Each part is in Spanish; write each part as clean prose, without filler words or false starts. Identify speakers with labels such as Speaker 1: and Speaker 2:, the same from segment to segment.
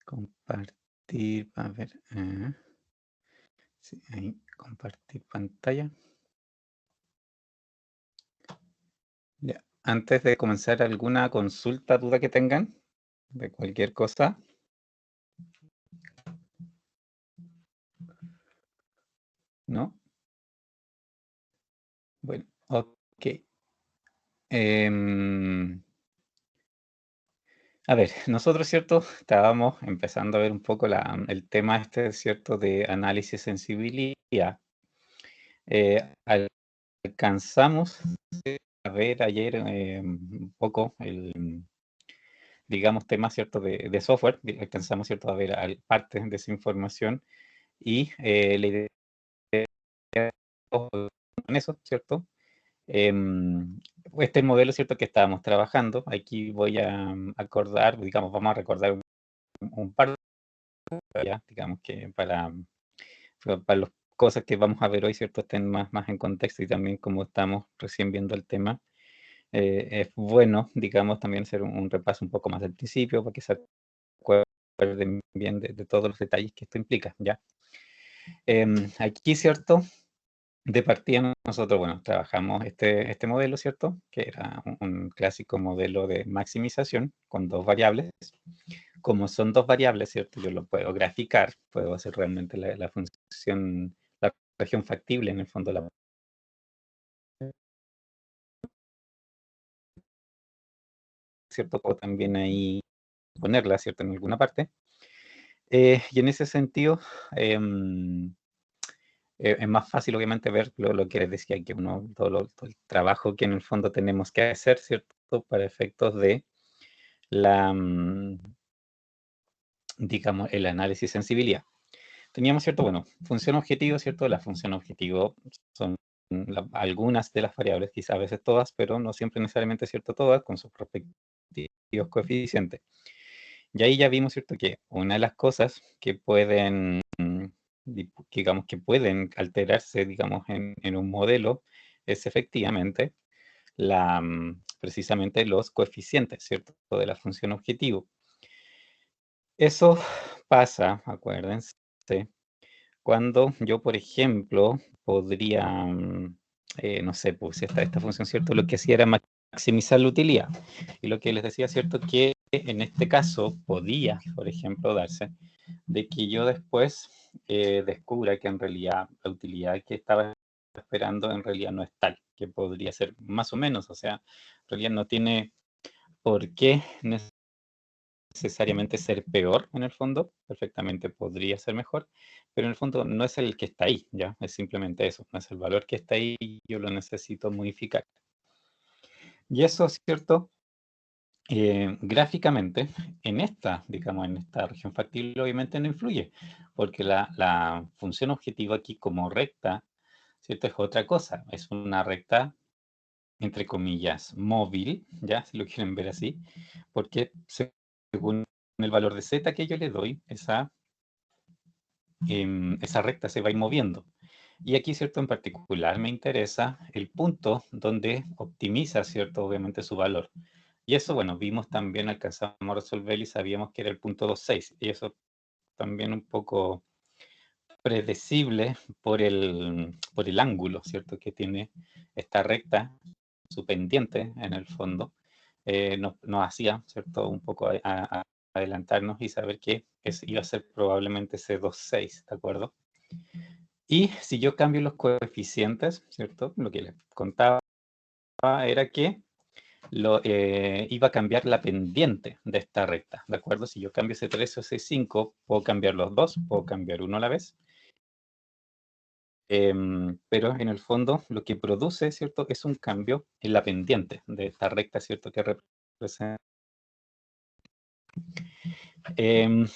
Speaker 1: Compartir, a ver, sí, ahí, compartir pantalla. Ya. Antes de comenzar, ¿alguna consulta, duda que tengan de cualquier cosa? ¿No? Bueno, ok. A ver, nosotros, ¿cierto? Estábamos empezando a ver un poco el tema este, ¿cierto? De análisis sensibilidad. Alcanzamos a ver ayer un poco digamos, temas, ¿cierto? De software. Alcanzamos, ¿cierto? A ver parte de esa información y la idea con eso, ¿cierto? Este modelo, ¿cierto? Que estábamos trabajando. Aquí voy a acordar, digamos, vamos a recordar un par ya, digamos que para las cosas que vamos a ver hoy, ¿cierto? Estén más en contexto y también como estamos recién viendo el tema, es bueno, digamos, también hacer un repaso un poco más del principio para que se acuerden bien de todos los detalles que esto implica, ¿ya? Aquí, ¿cierto? De partida nosotros, bueno, trabajamos este modelo, ¿cierto? Que era un clásico modelo de maximización con dos variables. Como son dos variables, ¿cierto? Yo lo puedo graficar, puedo hacer realmente la función, la región factible en el fondo, ¿cierto? Puedo también ahí ponerla, ¿cierto? En alguna parte. Y en ese sentido, es más fácil obviamente ver lo que les decía, que todo el trabajo que en el fondo tenemos que hacer, ¿cierto? Para efectos de la, digamos, el análisis sensibilidad. Teníamos, ¿cierto? Bueno, función objetivo, ¿cierto? La función objetivo son algunas de las variables, quizá a veces todas, pero no siempre necesariamente, ¿cierto? Todas, con sus respectivos coeficientes. Y ahí ya vimos, ¿cierto? Que una de las cosas que pueden, digamos, que pueden alterarse, digamos, en un modelo es efectivamente precisamente los coeficientes, ¿cierto? De la función objetivo. Eso pasa, acuérdense, cuando yo, por ejemplo, podría, no sé, pues esta función, ¿cierto? Lo que hacía era maximizar la utilidad. Y lo que les decía, ¿cierto? Que en este caso podía, por ejemplo, darse de que yo después descubra que en realidad la utilidad que estaba esperando en realidad no es tal, que podría ser más o menos, o sea, en realidad no tiene por qué necesariamente ser peor en el fondo, perfectamente podría ser mejor, pero en el fondo no es el que está ahí, ¿ya? Es simplemente eso, no es el valor que está ahí, yo lo necesito modificar. Y eso, ¿cierto? Gráficamente, digamos, en esta región factible obviamente no influye, porque la función objetiva aquí como recta, ¿cierto? Es otra cosa, es una recta, entre comillas, móvil, ¿ya? Si lo quieren ver así, porque según el valor de z que yo le doy, esa recta se va a ir moviendo. Y aquí, ¿cierto? En particular me interesa el punto donde optimiza, ¿cierto? Obviamente su valor. Y eso, bueno, vimos también, alcanzamos a resolver y sabíamos que era el punto 2,6. Y eso también un poco predecible por el ángulo, ¿cierto? Que tiene esta recta, su pendiente en el fondo, nos hacía, ¿cierto? Un poco adelantarnos y saber que iba a ser probablemente ese 2,6, ¿de acuerdo? Y si yo cambio los coeficientes, ¿cierto? Lo que les contaba era que iba a cambiar la pendiente de esta recta, ¿de acuerdo? Si yo cambio ese 3 o ese 5, puedo cambiar los dos, puedo cambiar uno a la vez. Pero en el fondo lo que produce, ¿cierto? Es un cambio en la pendiente de esta recta, ¿cierto? Que representa. Em,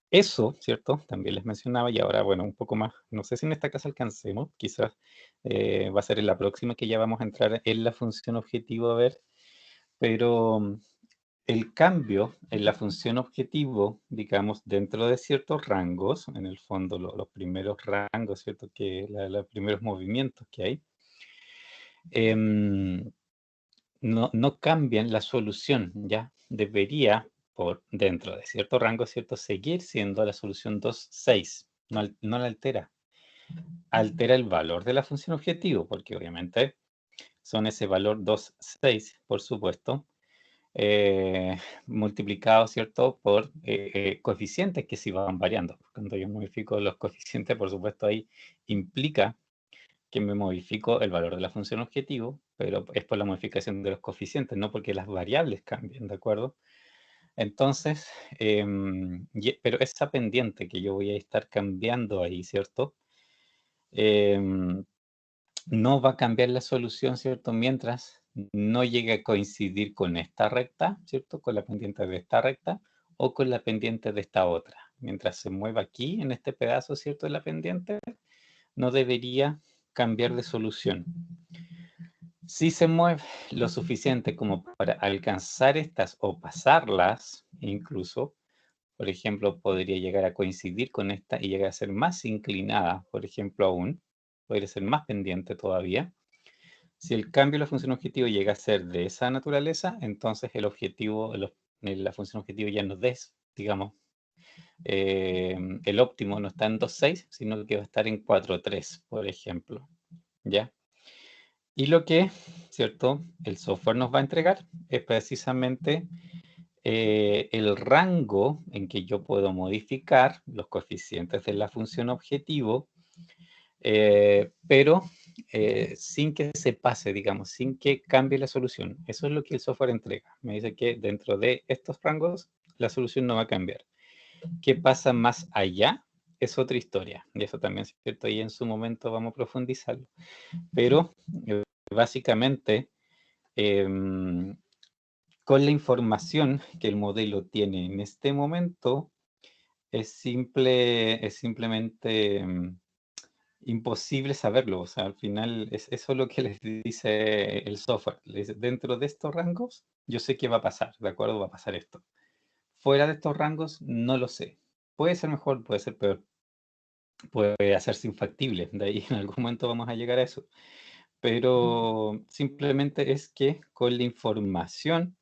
Speaker 1: Eso, ¿cierto? También les mencionaba y ahora, bueno, un poco más, no sé si en esta clase alcancemos, quizás va a ser en la próxima que ya vamos a entrar en la función objetivo a ver, pero el cambio en la función objetivo, digamos, dentro de ciertos rangos, en el fondo los primeros rangos, ¿cierto? Que los primeros movimientos que hay, no cambian la solución, ¿ya? Debería por dentro de cierto rango, ¿cierto? Seguir siendo la solución 2,6. No la altera. Altera el valor de la función objetivo, porque obviamente son ese valor 2,6, por supuesto, multiplicado, ¿cierto? Por coeficientes que sí van variando. Cuando yo modifico los coeficientes, por supuesto, ahí implica que me modifico el valor de la función objetivo, pero es por la modificación de los coeficientes, no porque las variables cambien, ¿de acuerdo? Entonces, pero esa pendiente que yo voy a estar cambiando ahí, ¿cierto? Em, no va a cambiar la solución, ¿cierto? Mientras no llegue a coincidir con esta recta, ¿cierto? Con la pendiente de esta recta o con la pendiente de esta otra. Mientras se mueva aquí, en este pedazo, ¿cierto? De la pendiente, no debería cambiar de solución. Si se mueve lo suficiente como para alcanzar estas o pasarlas, incluso, por ejemplo, podría llegar a coincidir con esta y llegar a ser más inclinada, por ejemplo, aún, podría ser más pendiente todavía. Si el cambio de la función objetivo llega a ser de esa naturaleza, entonces el objetivo, la función objetivo ya no es, digamos, el óptimo no está en 2,6, sino que va a estar en 4,3, por ejemplo, ¿ya? Y lo que, ¿cierto? El software nos va a entregar es precisamente el rango en que yo puedo modificar los coeficientes de la función objetivo, pero sin que se pase, digamos, sin que cambie la solución. Eso es lo que el software entrega. Me dice que dentro de estos rangos la solución no va a cambiar. ¿Qué pasa más allá? Es otra historia. Y eso también es cierto, y en su momento vamos a profundizarlo. Pero básicamente, con la información que el modelo tiene en este momento, es simplemente imposible saberlo. O sea, al final eso es lo que les dice el software. Les dice, dentro de estos rangos, yo sé qué va a pasar, ¿de acuerdo? Va a pasar esto. Fuera de estos rangos, no lo sé. Puede ser mejor, puede ser peor. Puede hacerse infactible. De ahí en algún momento vamos a llegar a eso. Pero simplemente es que con la información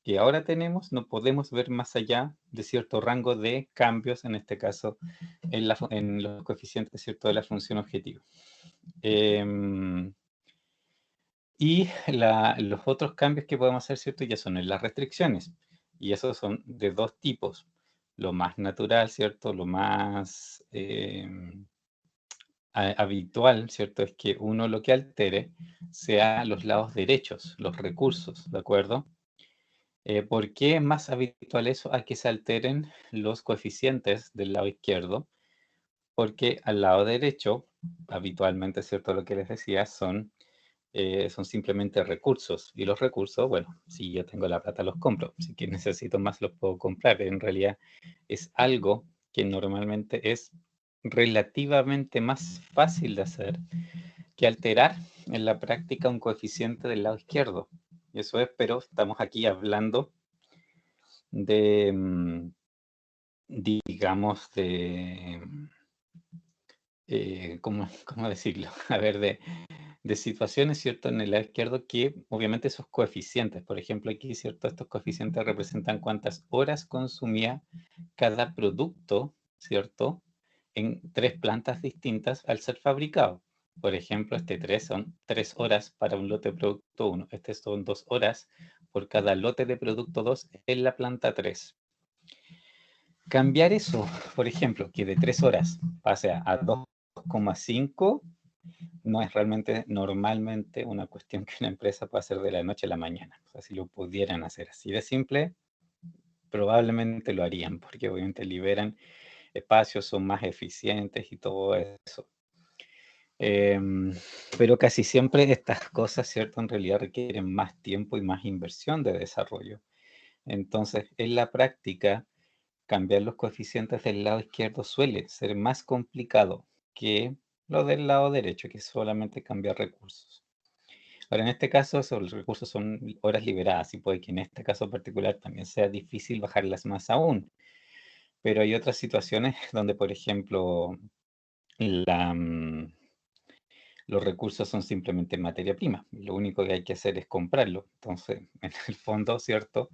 Speaker 1: que ahora tenemos, no podemos ver más allá de cierto rango de cambios, en este caso, en los coeficientes, ¿cierto?, de la función objetivo. Y los otros cambios que podemos hacer, ¿cierto?, ya son en las restricciones. Y esos son de dos tipos. Lo más natural, ¿cierto?, lo más habitual, ¿cierto?, es que uno lo que altere sea los lados derechos, los recursos, ¿de acuerdo? ¿Por qué es más habitual eso a que se alteren los coeficientes del lado izquierdo? Porque al lado derecho, habitualmente, ¿cierto? Lo que les decía son simplemente recursos. Y los recursos, bueno, si yo tengo la plata los compro. Si que necesito más los puedo comprar. En realidad es algo que normalmente es relativamente más fácil de hacer que alterar en la práctica un coeficiente del lado izquierdo. Y eso es, pero estamos aquí hablando de, digamos, ¿cómo decirlo? A ver, de situaciones, ¿cierto? En el lado izquierdo que obviamente esos coeficientes, por ejemplo, aquí, ¿cierto? Estos coeficientes representan cuántas horas consumía cada producto, ¿cierto? En 3 plantas distintas al ser fabricado. Por ejemplo, este 3 son 3 horas para un lote de producto 1. Este son 2 horas por cada lote de producto 2 en la planta 3. Cambiar eso, por ejemplo, que de 3 horas pase a 2,5, no es realmente normalmente una cuestión que una empresa pueda hacer de la noche a la mañana. O sea, si lo pudieran hacer así de simple, probablemente lo harían, porque obviamente liberan espacios, son más eficientes y todo eso. Pero casi siempre estas cosas, ¿cierto? En realidad requieren más tiempo y más inversión de desarrollo. Entonces, en la práctica, cambiar los coeficientes del lado izquierdo suele ser más complicado que lo del lado derecho, que es solamente cambiar recursos. Ahora, en este caso, los recursos son horas liberadas y puede que en este caso particular también sea difícil bajarlas más aún. Pero hay otras situaciones donde, por ejemplo, la, los recursos son simplemente materia prima. Lo único que hay que hacer es comprarlo. Entonces, en el fondo, ¿cierto?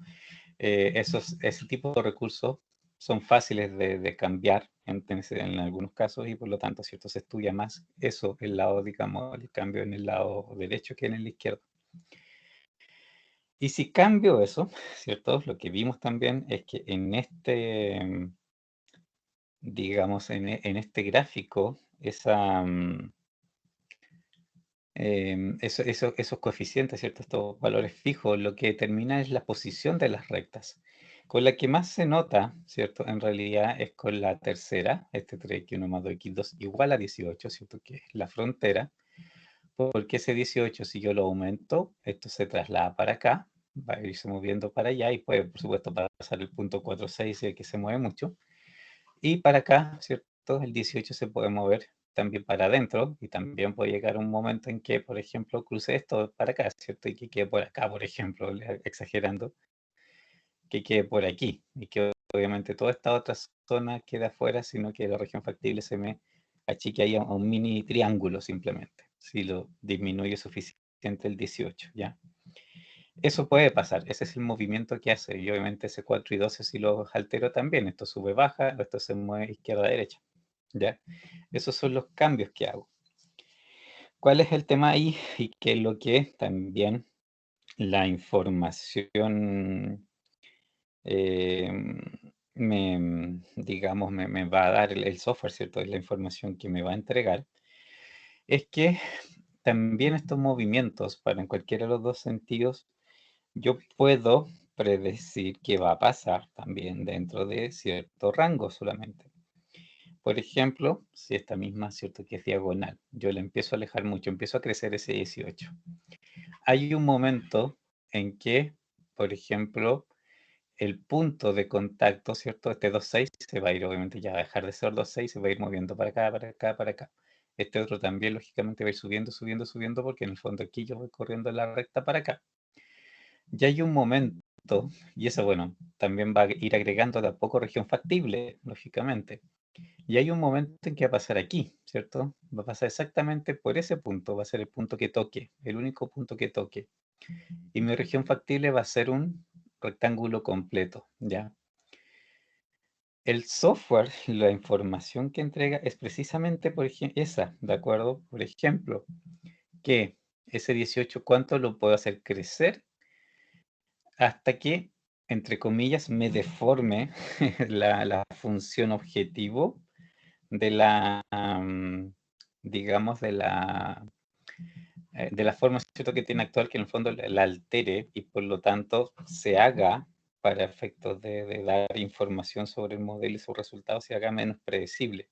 Speaker 1: ese tipo de recursos son fáciles de cambiar en algunos casos y por lo tanto, ¿cierto? Se estudia más eso, el lado, digamos, el cambio en el lado derecho que en el izquierdo. Y si cambio eso, ¿cierto? Lo que vimos también es que en este, digamos, en este gráfico, esos coeficientes, ¿cierto? Estos valores fijos, lo que determina es la posición de las rectas. Con la que más se nota, ¿cierto? En realidad es con la tercera, este 3x1 más 2x2 igual a 18, ¿cierto? Que es la frontera. Porque ese 18, si yo lo aumento, esto se traslada para acá, va a irse moviendo para allá y puede, por supuesto, pasar el punto 4,6 que se mueve mucho. Y para acá, ¿cierto? El 18 se puede mover también para adentro y también puede llegar un momento en que, por ejemplo, cruce esto para acá, ¿cierto? Y que quede por acá, por ejemplo, exagerando, que quede por aquí y que obviamente toda esta otra zona queda afuera, sino que la región factible se me achique ahí a un mini triángulo simplemente, si lo disminuye suficiente el 18, ¿ya? Eso puede pasar, ese es el movimiento que hace, y obviamente ese 4 y 12 si lo altero también, esto sube, baja, esto se mueve izquierda, derecha, ¿ya? Esos son los cambios que hago. ¿Cuál es el tema ahí? Y que lo que también la información digamos, me va a dar el software, ¿cierto? Es la información que me va a entregar, es que también estos movimientos, para en cualquiera de los dos sentidos, yo puedo predecir qué va a pasar también dentro de cierto rango solamente. Por ejemplo, si esta misma, ¿cierto? Que es diagonal, yo la empiezo a alejar mucho, empiezo a crecer ese 18. Hay un momento en que, por ejemplo, el punto de contacto, ¿cierto? Este 2,6 se va a ir, obviamente ya va a dejar de ser 2,6, se va a ir moviendo para acá, para acá, para acá. Este otro también, lógicamente, va a ir subiendo, subiendo, subiendo, porque en el fondo aquí yo voy corriendo la recta para acá. Y hay un momento, y eso, bueno, también va a ir agregando de a poco región factible, lógicamente. Y hay un momento en que va a pasar aquí, ¿cierto? Va a pasar exactamente por ese punto, va a ser el punto que toque, el único punto que toque. Y mi región factible va a ser un rectángulo completo, ¿ya? El software, la información que entrega es precisamente por esa, ¿de acuerdo? Por ejemplo, que ese 18, ¿cuánto lo puedo hacer crecer hasta que, entre comillas, me deforme la función objetivo de la, digamos, de la forma, ¿cierto? Que tiene actual, que en el fondo la altere y por lo tanto se haga para efectos de dar información sobre el modelo y sus resultados, se haga menos predecible.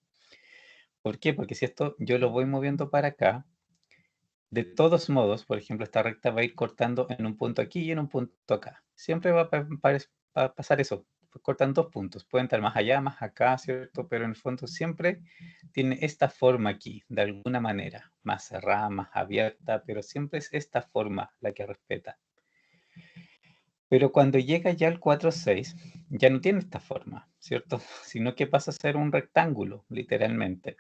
Speaker 1: ¿Por qué? Porque si esto yo lo voy moviendo para acá, de todos modos, por ejemplo, esta recta va a ir cortando en un punto aquí y en un punto acá. Siempre va a pasar eso, cortan dos puntos. Pueden estar más allá, más acá, ¿cierto? Pero en el fondo siempre tiene esta forma aquí, de alguna manera, más cerrada, más abierta, pero siempre es esta forma la que respeta. Pero cuando llega ya al 4,6, ya no tiene esta forma, ¿cierto? Sino que pasa a ser un rectángulo, literalmente.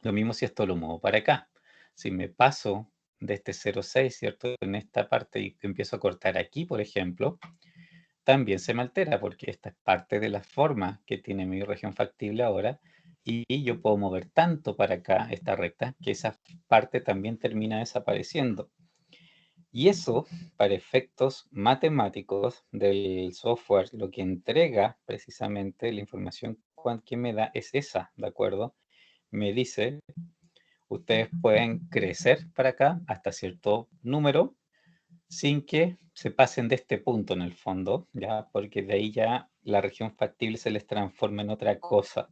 Speaker 1: Lo mismo si esto lo muevo para acá. Si me paso de este 0,6, ¿cierto? En esta parte y empiezo a cortar aquí, por ejemplo, también se me altera porque esta es parte de la forma que tiene mi región factible ahora y yo puedo mover tanto para acá esta recta que esa parte también termina desapareciendo. Y eso, para efectos matemáticos del software, lo que entrega precisamente la información que me da es esa, ¿de acuerdo? Me dice, ustedes pueden crecer para acá hasta cierto número sin que se pasen de este punto en el fondo, ¿ya? Porque de ahí ya la región factible se les transforma en otra cosa.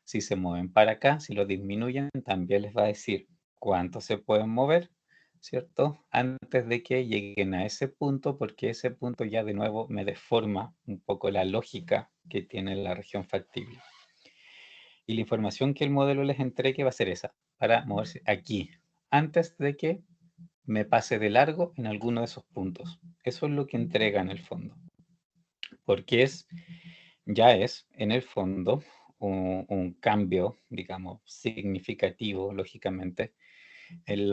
Speaker 1: Si se mueven para acá, si lo disminuyen, también les va a decir cuánto se pueden mover, ¿cierto? Antes de que lleguen a ese punto, porque ese punto ya de nuevo me deforma un poco la lógica que tiene la región factible. Y la información que el modelo les entregue va a ser esa, para moverse aquí, antes de que me pase de largo en alguno de esos puntos. Eso es lo que entrega en el fondo. Porque ya es, en el fondo, un cambio, digamos, significativo, lógicamente, en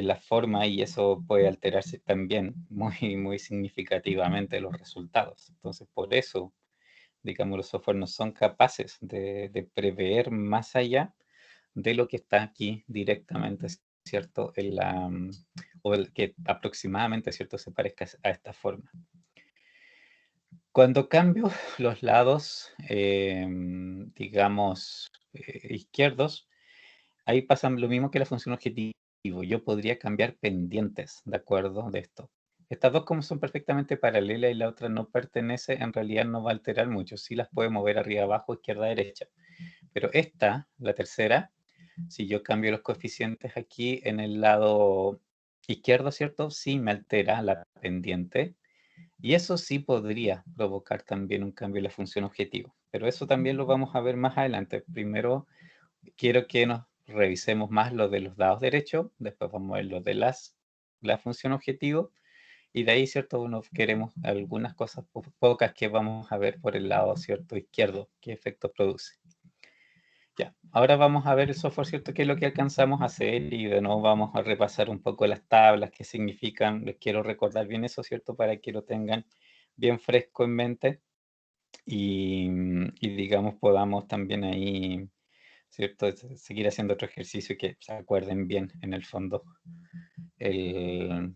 Speaker 1: la forma y eso puede alterarse también muy significativamente los resultados. Entonces, por eso, digamos, los software no son capaces de prever más allá de lo que está aquí directamente, ¿cierto? O el que aproximadamente, ¿cierto? Se parezca a esta forma. Cuando cambio los lados, digamos, izquierdos, ahí pasa lo mismo que la función objetivo. Yo podría cambiar pendientes, ¿de acuerdo? De esto. Estas dos como son perfectamente paralelas y la otra no pertenece, en realidad no va a alterar mucho. Sí las puede mover arriba, abajo, izquierda, derecha. Pero esta, la tercera, si yo cambio los coeficientes aquí en el lado izquierdo, ¿cierto? Sí me altera la pendiente. Y eso sí podría provocar también un cambio en la función objetivo. Pero eso también lo vamos a ver más adelante. Primero quiero que nos revisemos más lo de los dados derechos, después vamos a ver lo de la función objetivo, y de ahí, ¿cierto? Nos queremos algunas cosas pocas que vamos a ver por el lado, ¿cierto? Izquierdo, qué efectos produce. Ya, ahora vamos a ver el software, ¿cierto? ¿Qué es lo que alcanzamos a hacer? Y de nuevo vamos a repasar un poco las tablas, qué significan. Les quiero recordar bien eso, ¿cierto? Para que lo tengan bien fresco en mente y digamos, podamos también ahí, ¿cierto? Seguir haciendo otro ejercicio y que se acuerden bien en el fondo qué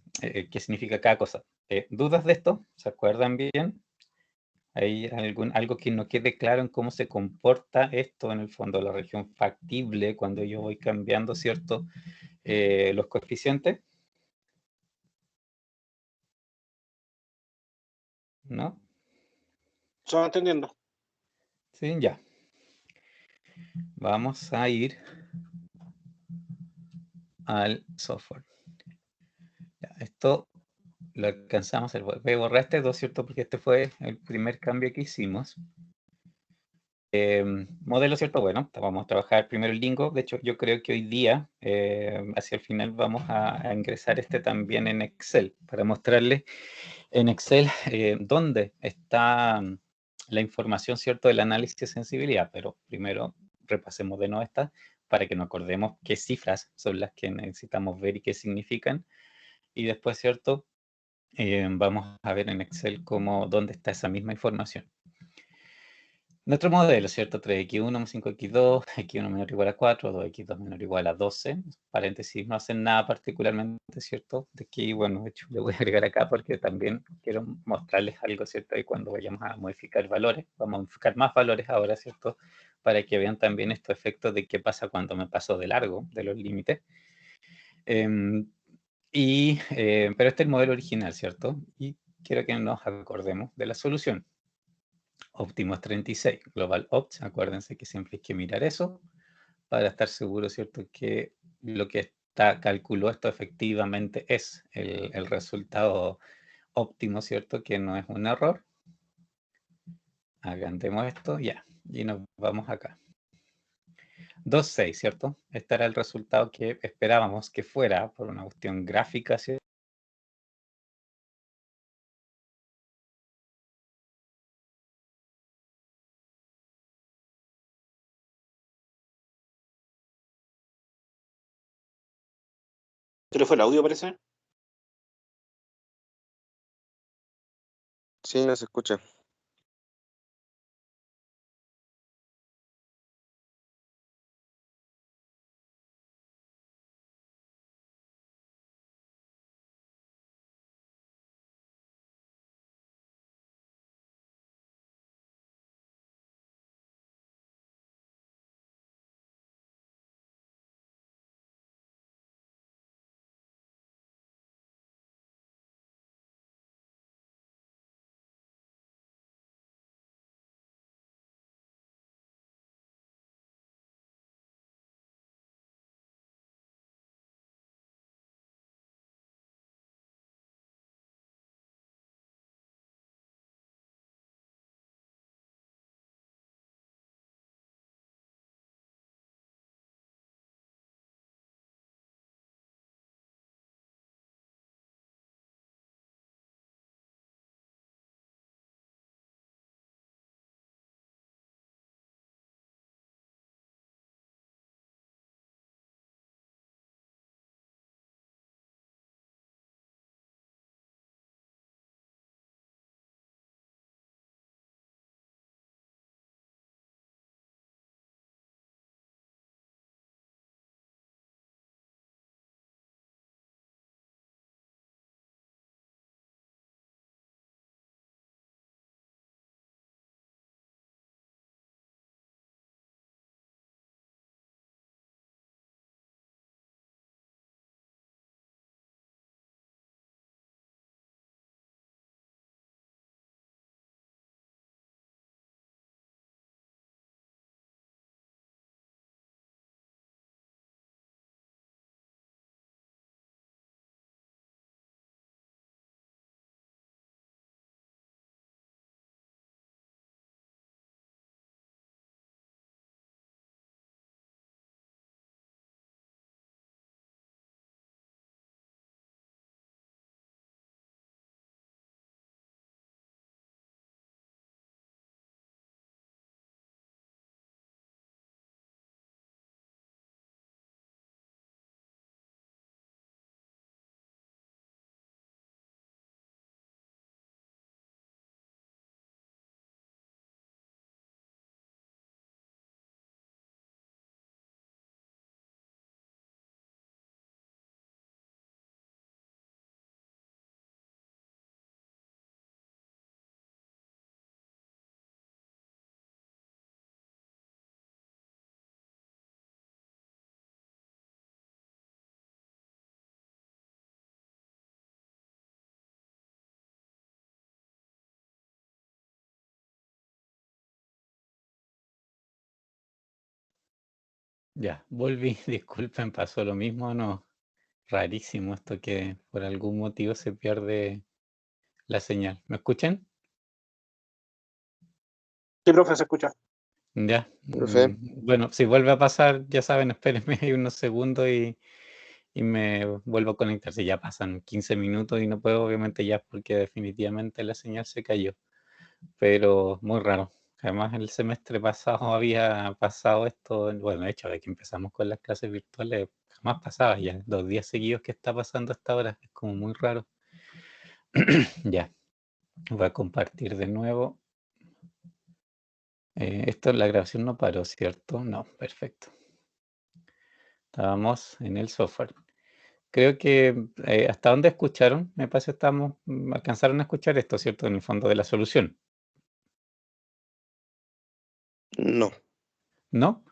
Speaker 1: significa cada cosa. ¿Dudas de esto? ¿Se acuerdan bien? ¿Hay algo que no quede claro en cómo se comporta esto en el fondo, la región factible, cuando yo voy cambiando, ¿cierto? Los coeficientes, ¿no?
Speaker 2: ¿Se entendiendo?
Speaker 1: Sí, ya. Vamos a ir al software. Ya, esto lo alcanzamos, voy a borrar este 2, ¿cierto? Porque este fue el primer cambio que hicimos. Modelo, ¿cierto? Bueno, vamos a trabajar primero el Lingo. De hecho, yo creo que hoy día, hacia el final, vamos a ingresar este también en Excel para mostrarles en Excel dónde está la información, ¿cierto? Del análisis de sensibilidad. Pero primero repasemos de nuevo esta para que nos acordemos qué cifras son las que necesitamos ver y qué significan. Y después, ¿cierto? Vamos a ver en Excel dónde está esa misma información. Nuestro modelo, ¿cierto? 3x1 más 5x2, x1 menor o igual a 4, 2x2 menor o igual a 12. Paréntesis no hacen nada particularmente, ¿cierto? De aquí, bueno, de hecho, le voy a agregar acá porque también quiero mostrarles algo, ¿cierto? Y cuando vayamos a modificar valores, vamos a modificar más valores ahora, ¿cierto? Para que vean también estos efectos de qué pasa cuando me paso de largo de los límites. Pero este es el modelo original, ¿cierto? Y quiero que nos acordemos de la solución. Óptimo es 36, Global Opt, acuérdense que siempre hay que mirar eso para estar seguro, ¿cierto? Que lo que calculó esto efectivamente es el resultado óptimo, ¿cierto? Que no es un error. Agrandemos esto, ya, y nos vamos acá. 2,6, ¿cierto? Este era el resultado que esperábamos que fuera por una cuestión gráfica, ¿cierto?
Speaker 2: ¿Se le fue el audio, parece?
Speaker 3: Sí, no se escucha.
Speaker 1: Ya, volví, disculpen, pasó lo mismo, no. Rarísimo esto que por algún motivo se pierde la señal. ¿Me escuchan?
Speaker 2: Sí, profe, se escucha.
Speaker 1: Ya.
Speaker 3: Profe,
Speaker 1: Bueno, si vuelve a pasar, ya saben, espérenme ahí unos segundos y me vuelvo a conectar. Si ya pasan 15 minutos y no puedo, obviamente ya porque definitivamente la señal se cayó. Pero muy raro. Además, el semestre pasado había pasado esto, bueno, de hecho, de que empezamos con las clases virtuales, jamás pasaba ya. 2 días seguidos que está pasando hasta ahora, es como muy raro. Ya, voy a compartir de nuevo. Esto, la grabación no paró, ¿cierto? No, perfecto. Estábamos en el software. Creo que hasta dónde escucharon, me parece estamos, alcanzaron a escuchar esto, ¿cierto? En el fondo de la solución,
Speaker 3: no,
Speaker 1: ¿no?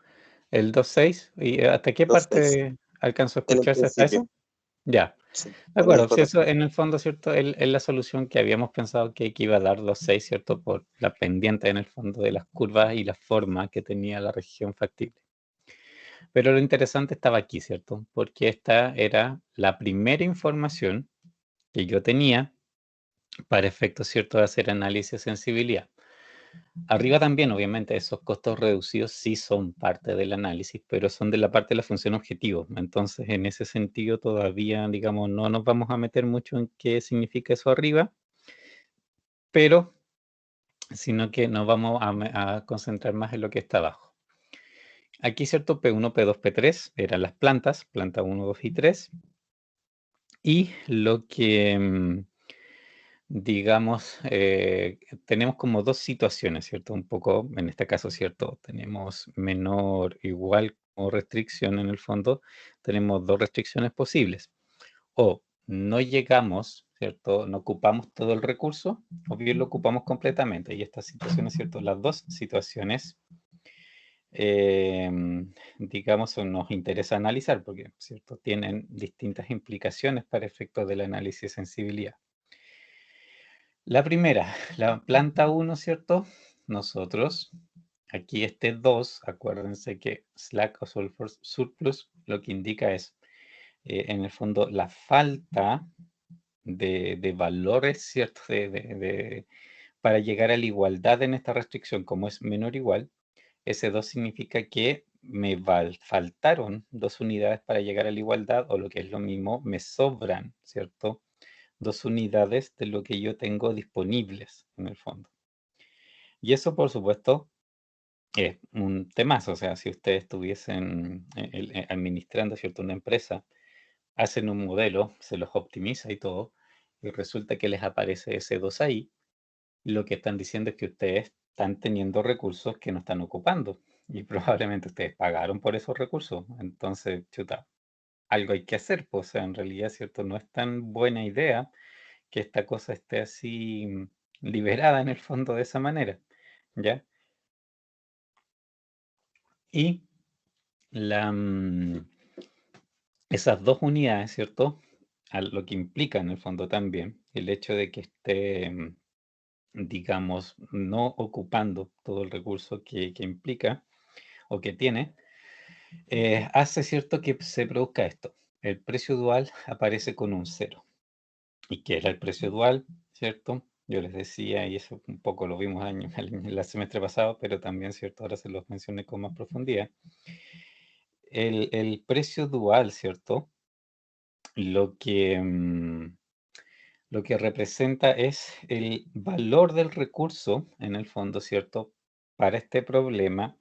Speaker 1: El 2.6, ¿y hasta qué
Speaker 3: 2.6,
Speaker 1: parte alcanzó a
Speaker 3: en el
Speaker 1: escucharse hasta
Speaker 3: principio,
Speaker 1: eso? Ya,
Speaker 3: sí,
Speaker 1: de
Speaker 3: no me
Speaker 1: acuerdo,
Speaker 3: dijo
Speaker 1: si
Speaker 3: tanto.
Speaker 1: eso en el fondo, ¿cierto? Es la solución que habíamos pensado que iba a dar 2.6, ¿cierto? Por la pendiente en el fondo de las curvas y la forma que tenía la región factible. Pero lo interesante estaba aquí, ¿cierto? Porque esta era la primera información que yo tenía para efectos, ¿cierto?, de hacer análisis de sensibilidad. Arriba también, obviamente, esos costos reducidos sí son parte del análisis, pero son de la parte de la función objetivo. Entonces, en ese sentido, todavía, digamos, no nos vamos a meter mucho en qué significa eso arriba, pero sino que nos vamos a concentrar más en lo que está abajo. Aquí, ¿cierto? P1, P2, P3 eran las plantas, planta 1, 2 y 3. Y lo que, digamos, tenemos como dos situaciones, ¿cierto? Un poco, en este caso, ¿cierto? Tenemos menor, igual o restricción en el fondo, tenemos dos restricciones posibles. O no llegamos, ¿cierto? No ocupamos todo el recurso, o bien lo ocupamos completamente. Y estas situaciones, ¿cierto? Las dos situaciones, digamos, nos interesa analizar porque, ¿cierto? Tienen distintas implicaciones para efectos del análisis de sensibilidad. La primera, la planta 1, ¿cierto? Nosotros, aquí este 2, acuérdense que slack o sulfur surplus lo que indica es, en el fondo, la falta de valores, ¿cierto? Para llegar a la igualdad en esta restricción, como es menor o igual, ese 2 significa que me faltaron 2 unidades para llegar a la igualdad, o lo que es lo mismo, me sobran, ¿cierto? 2 unidades de lo que yo tengo disponibles en el fondo. Y eso, por supuesto, es un temazo. O sea, si ustedes estuviesen administrando, ¿cierto?, una empresa, hacen un modelo, se los optimiza y todo, y resulta que les aparece ese 2 ahí, lo que están diciendo es que ustedes están teniendo recursos que no están ocupando. Y probablemente ustedes pagaron por esos recursos. Entonces, chuta, algo hay que hacer. Pues, o sea, en realidad, ¿cierto? No es tan buena idea que esta cosa esté así liberada en el fondo de esa manera, ¿ya? Y la, esas dos unidades, ¿cierto? Lo que implica en el fondo también el hecho de que esté, digamos, no ocupando todo el recurso que implica o que tiene, hace cierto que se produzca esto. El precio dual aparece con un cero. ¿Y qué era el precio dual? ¿Cierto? Yo les decía, y eso un poco lo vimos el semestre pasado, pero también, ¿cierto? Ahora se los mencioné con más profundidad. El precio dual, ¿cierto? Lo que, lo que representa es el valor del recurso, en el fondo, ¿cierto? Para este problema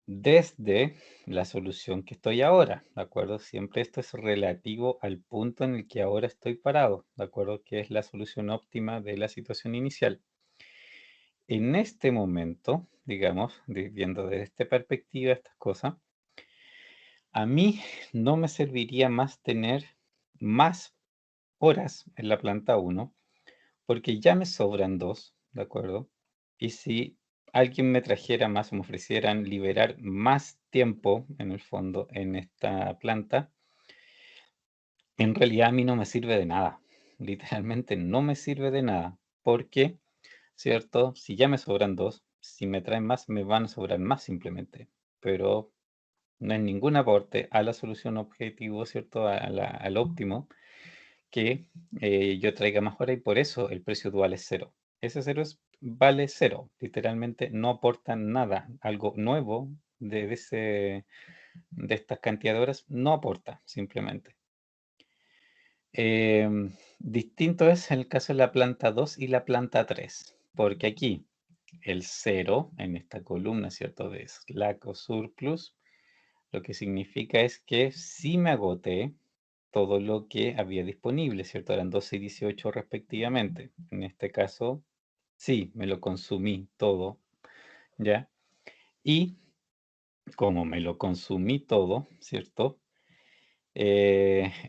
Speaker 1: desde la solución que estoy ahora, ¿de acuerdo? Siempre esto es relativo al punto en el que ahora estoy parado, ¿de acuerdo? Que es la solución óptima de la situación inicial. En este momento, digamos, viendo desde esta perspectiva estas cosas, a mí no me serviría más tener más horas en la planta 1, porque ya me sobran 2, ¿de acuerdo? Y si alguien me trajera más, me ofrecieran liberar más tiempo, en el fondo, en esta planta, en realidad a mí no me sirve de nada. Literalmente no me sirve de nada, porque, ¿cierto? Si ya me sobran 2, si me traen más, me van a sobrar más simplemente. Pero No es ningún aporte a la solución objetivo, ¿cierto? Al óptimo, que yo traiga más horas y por eso el precio dual es cero. Ese cero vale cero, literalmente no aporta nada, algo nuevo de estas cantidades de horas no aporta, simplemente. Distinto es el caso de la planta 2 y la planta 3, porque aquí el cero en esta columna, ¿cierto? De slack o surplus, lo que significa es que sí me agoté todo lo que había disponible, ¿cierto? Eran 12 y 18 respectivamente. En este caso, sí, me lo consumí todo, ¿ya? Y como me lo consumí todo, ¿cierto?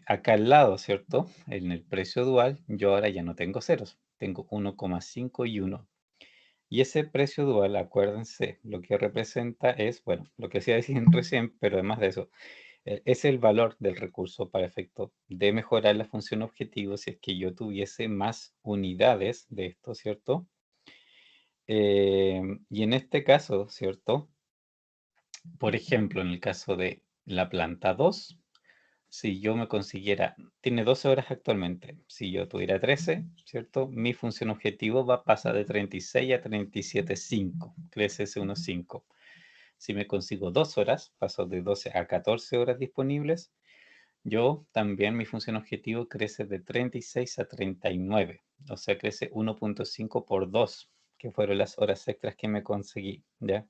Speaker 1: Acá al lado, ¿cierto? En el precio dual, yo ahora ya no tengo ceros, tengo 1,5 y 1. Y ese precio dual, acuérdense, lo que representa es, bueno, lo que decía recién, pero además de eso, es el valor del recurso para efecto de mejorar la función objetivo si es que yo tuviese más unidades de esto, ¿cierto? Y en este caso, ¿cierto? Por ejemplo, en el caso de la planta 2, si yo me consiguiera, tiene 12 horas actualmente, si yo tuviera 13, ¿cierto? Mi función objetivo va a pasar de 36 a 37,5, crece ese 1,5. Si me consigo 2 horas, paso de 12 a 14 horas disponibles, yo también mi función objetivo crece de 36 a 39, o sea, crece 1,5 por 2, que fueron las horas extras que me conseguí, ¿ya?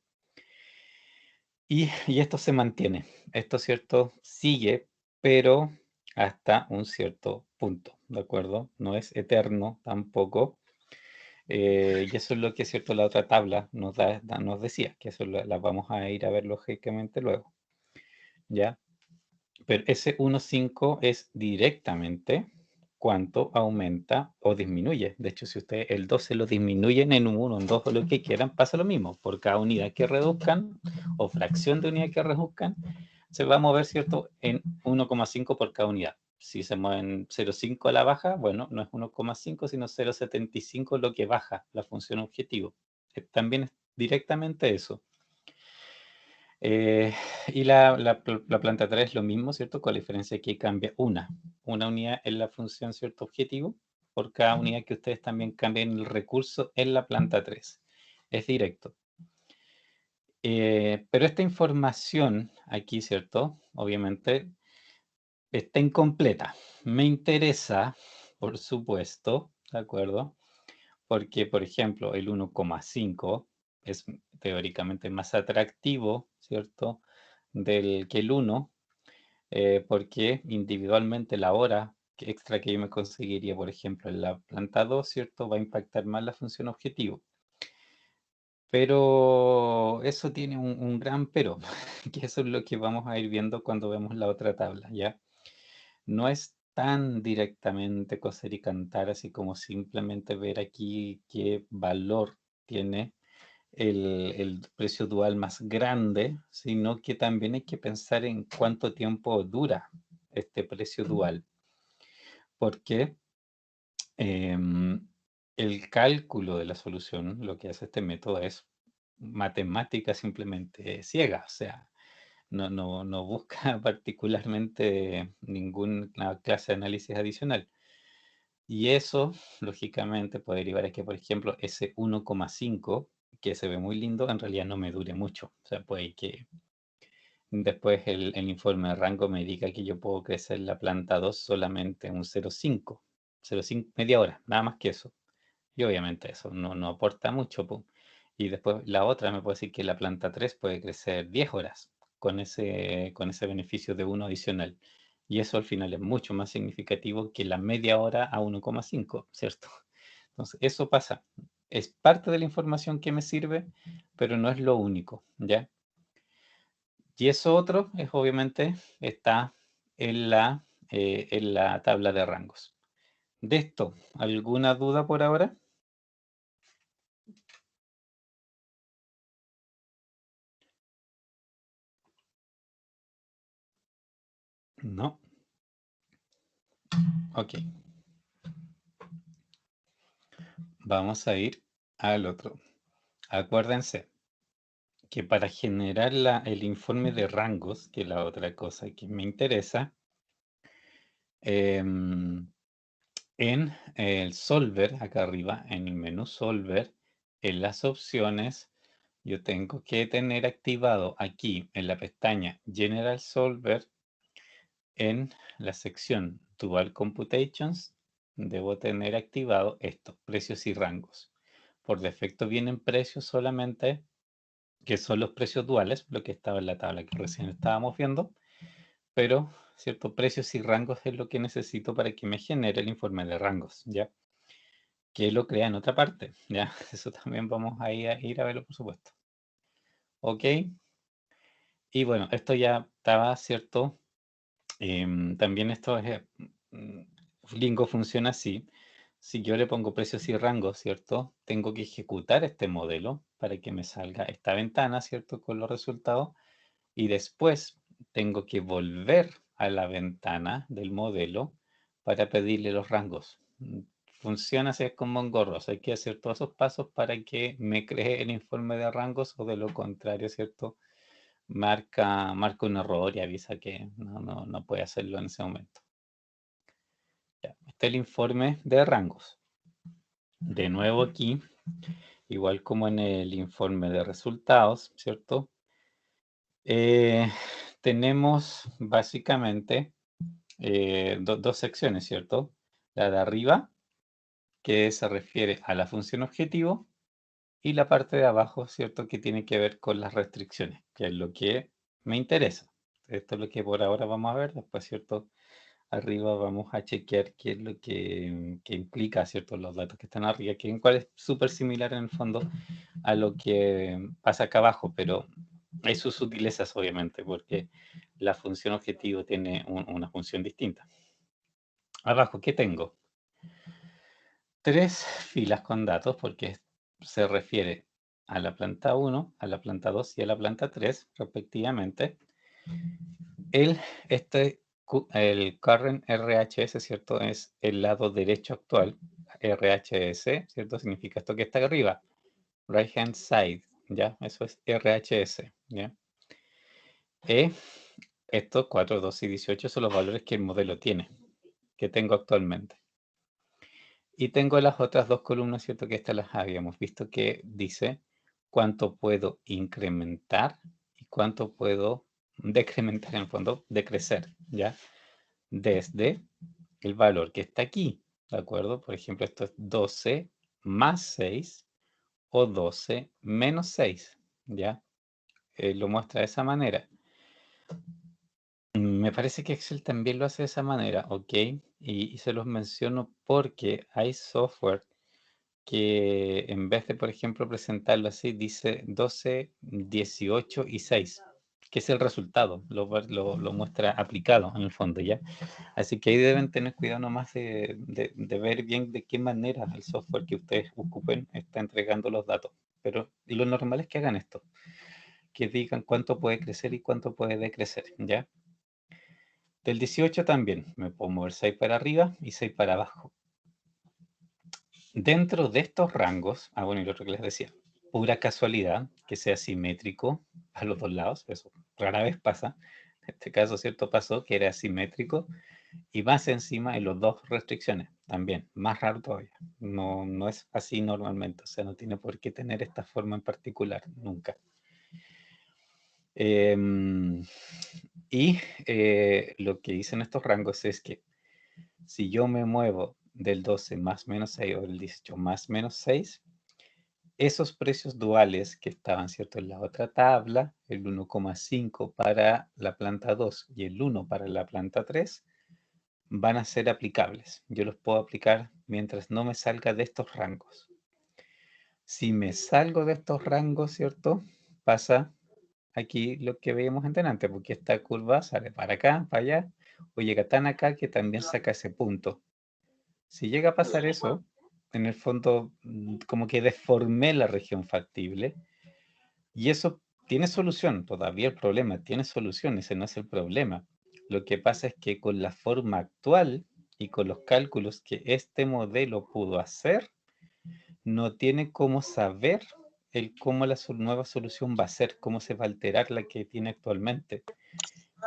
Speaker 1: Y esto se mantiene, esto, ¿cierto? Sigue, pero hasta un cierto punto, ¿de acuerdo? No es eterno tampoco. Y eso es lo que, ¿cierto? La otra tabla nos decía, que eso la vamos a ir a ver lógicamente luego, ¿ya? Pero ese 1,5 es directamente cuánto aumenta o disminuye. De hecho, si ustedes el 12 lo disminuyen en un 1, en 2 o lo que quieran, pasa lo mismo. Por cada unidad que reduzcan o fracción de unidad que reduzcan, se va a mover, ¿cierto?, en 1,5 por cada unidad. Si se mueven 0,5 a la baja, bueno, no es 1,5, sino 0,75 lo que baja la función objetivo. También es directamente eso. Y la planta 3 es lo mismo, ¿cierto? Con la diferencia que cambia una unidad en la función, ¿cierto? Objetivo, por cada unidad que ustedes también cambien el recurso en la planta 3. Es directo. Pero esta información aquí, ¿cierto? Obviamente está incompleta. Me interesa, por supuesto, ¿de acuerdo? Porque, por ejemplo, el 1,5 es teóricamente más atractivo, ¿cierto? Que el 1, porque individualmente la hora extra que yo me conseguiría, por ejemplo, en la planta 2, ¿cierto? Va a impactar más la función objetivo. Pero eso tiene un gran pero, que eso es lo que vamos a ir viendo cuando vemos la otra tabla, ¿ya? No es tan directamente coser y cantar, así como simplemente ver aquí qué valor tiene el precio dual más grande, sino que también hay que pensar en cuánto tiempo dura este precio dual, porque el cálculo de la solución, lo que hace este método es matemática simplemente ciega, o sea, no busca particularmente ninguna clase de análisis adicional. Y eso, lógicamente, puede derivar a que, por ejemplo, ese 1,5, que se ve muy lindo, en realidad no me dure mucho. O sea, puede que después el informe de rango me diga que yo puedo crecer la planta 2 solamente un 0,5, 0,5, media hora, nada más que eso. Y obviamente eso no aporta mucho, po. Y después la otra me puede decir que la planta 3 puede crecer 10 horas con ese beneficio de 1 adicional. Y eso al final es mucho más significativo que la media hora a 1,5, ¿cierto? Entonces, eso pasa. Es parte de la información que me sirve, pero no es lo único, ¿ya? Y eso otro es obviamente está en la tabla de rangos. De esto, ¿alguna duda por ahora? No. Ok. Vamos a ir al otro. Acuérdense que para generar el informe de rangos, que es la otra cosa que me interesa, en el Solver, acá arriba, en el menú Solver, en las opciones, yo tengo que tener activado aquí en la pestaña General Solver, en la sección Dual Computations, debo tener activado esto, precios y rangos. Por defecto vienen precios solamente, que son los precios duales, lo que estaba en la tabla que recién estábamos viendo, pero, ¿cierto? Precios y rangos es lo que necesito para que me genere el informe de rangos, ¿ya? Que lo crea en otra parte, ¿ya? Eso también vamos a ir a verlo, por supuesto. ¿Ok? Y bueno, esto ya estaba, ¿cierto? También esto es, Lingo funciona así. Si yo le pongo precios y rangos, ¿cierto? Tengo que ejecutar este modelo para que me salga esta ventana, ¿cierto? Con los resultados. Y después tengo que volver a la ventana del modelo para pedirle los rangos. Funciona así como en gorros. Hay que hacer todos esos pasos para que me cree el informe de rangos, o de lo contrario, ¿cierto? Marca un error y avisa que no puede hacerlo en ese momento. Ya, este es el informe de rangos. De nuevo aquí, igual como en el informe de resultados, ¿cierto? Tenemos básicamente dos secciones, ¿cierto? La de arriba, que se refiere a la función objetivo, y la parte de abajo, ¿cierto? Que tiene que ver con las restricciones, que es lo que me interesa. Esto es lo que por ahora vamos a ver. Después, ¿cierto? Arriba vamos a chequear qué es lo que implica, ¿cierto? Los datos que están arriba, que en cual es súper similar en el fondo a lo que pasa acá abajo, pero hay sus sutilezas, obviamente, porque la función objetivo tiene una función distinta. Abajo, ¿qué tengo? 3 filas con datos, porque se refiere a la planta 1, a la planta 2 y a la planta 3, respectivamente. El current RHS, ¿cierto? Es el lado derecho actual. RHS, ¿cierto? Significa esto que está arriba. Right hand side, ¿ya? Eso es RHS, ¿ya? Estos 4, 12 y 18 son los valores que el modelo tiene, que tengo actualmente. Y tengo las otras dos columnas, ¿cierto? Que estas las habíamos visto, que dice cuánto puedo incrementar y cuánto puedo decrementar, en el fondo, decrecer, ¿ya? Desde el valor que está aquí, ¿de acuerdo? Por ejemplo, esto es 12 más 6 o 12 menos 6, ¿ya? Lo muestra de esa manera. Me parece que Excel también lo hace de esa manera, ¿ok? Y se los menciono porque hay software que en vez de, por ejemplo, presentarlo así, dice 12, 18 y 6, que es el resultado, lo muestra aplicado en el fondo, ¿ya? Así que ahí deben tener cuidado nomás de ver bien de qué manera el software que ustedes ocupen está entregando los datos. Pero lo normal es que hagan esto, que digan cuánto puede crecer y cuánto puede decrecer, ¿ya? Del 18 también, me puedo mover 6 para arriba y 6 para abajo. Dentro de estos rangos, bueno, y lo otro que les decía, pura casualidad que sea simétrico a los dos lados, eso rara vez pasa. En este caso, ¿cierto? Pasó que era simétrico, y más encima en las dos restricciones, también, más raro todavía. No es así normalmente, o sea, no tiene por qué tener esta forma en particular, nunca. Lo que dicen estos rangos es que si yo me muevo del 12 más menos 6 o del 18 más menos 6, esos precios duales que estaban, ¿cierto? En la otra tabla, el 1,5 para la planta 2 y el 1 para la planta 3, van a ser aplicables. Yo los puedo aplicar mientras no me salga de estos rangos. Si me salgo de estos rangos, ¿cierto? Pasa aquí lo que veíamos antes, porque esta curva sale para acá, para allá, o llega tan acá que también saca ese punto. Si llega a pasar eso, en el fondo, como que deformé la región factible, y eso tiene solución. Todavía el problema tiene solución, ese no es el problema. Lo que pasa es que con la forma actual y con los cálculos que este modelo pudo hacer, no tiene cómo saber el cómo la nueva solución va a ser, cómo se va a alterar la que tiene actualmente.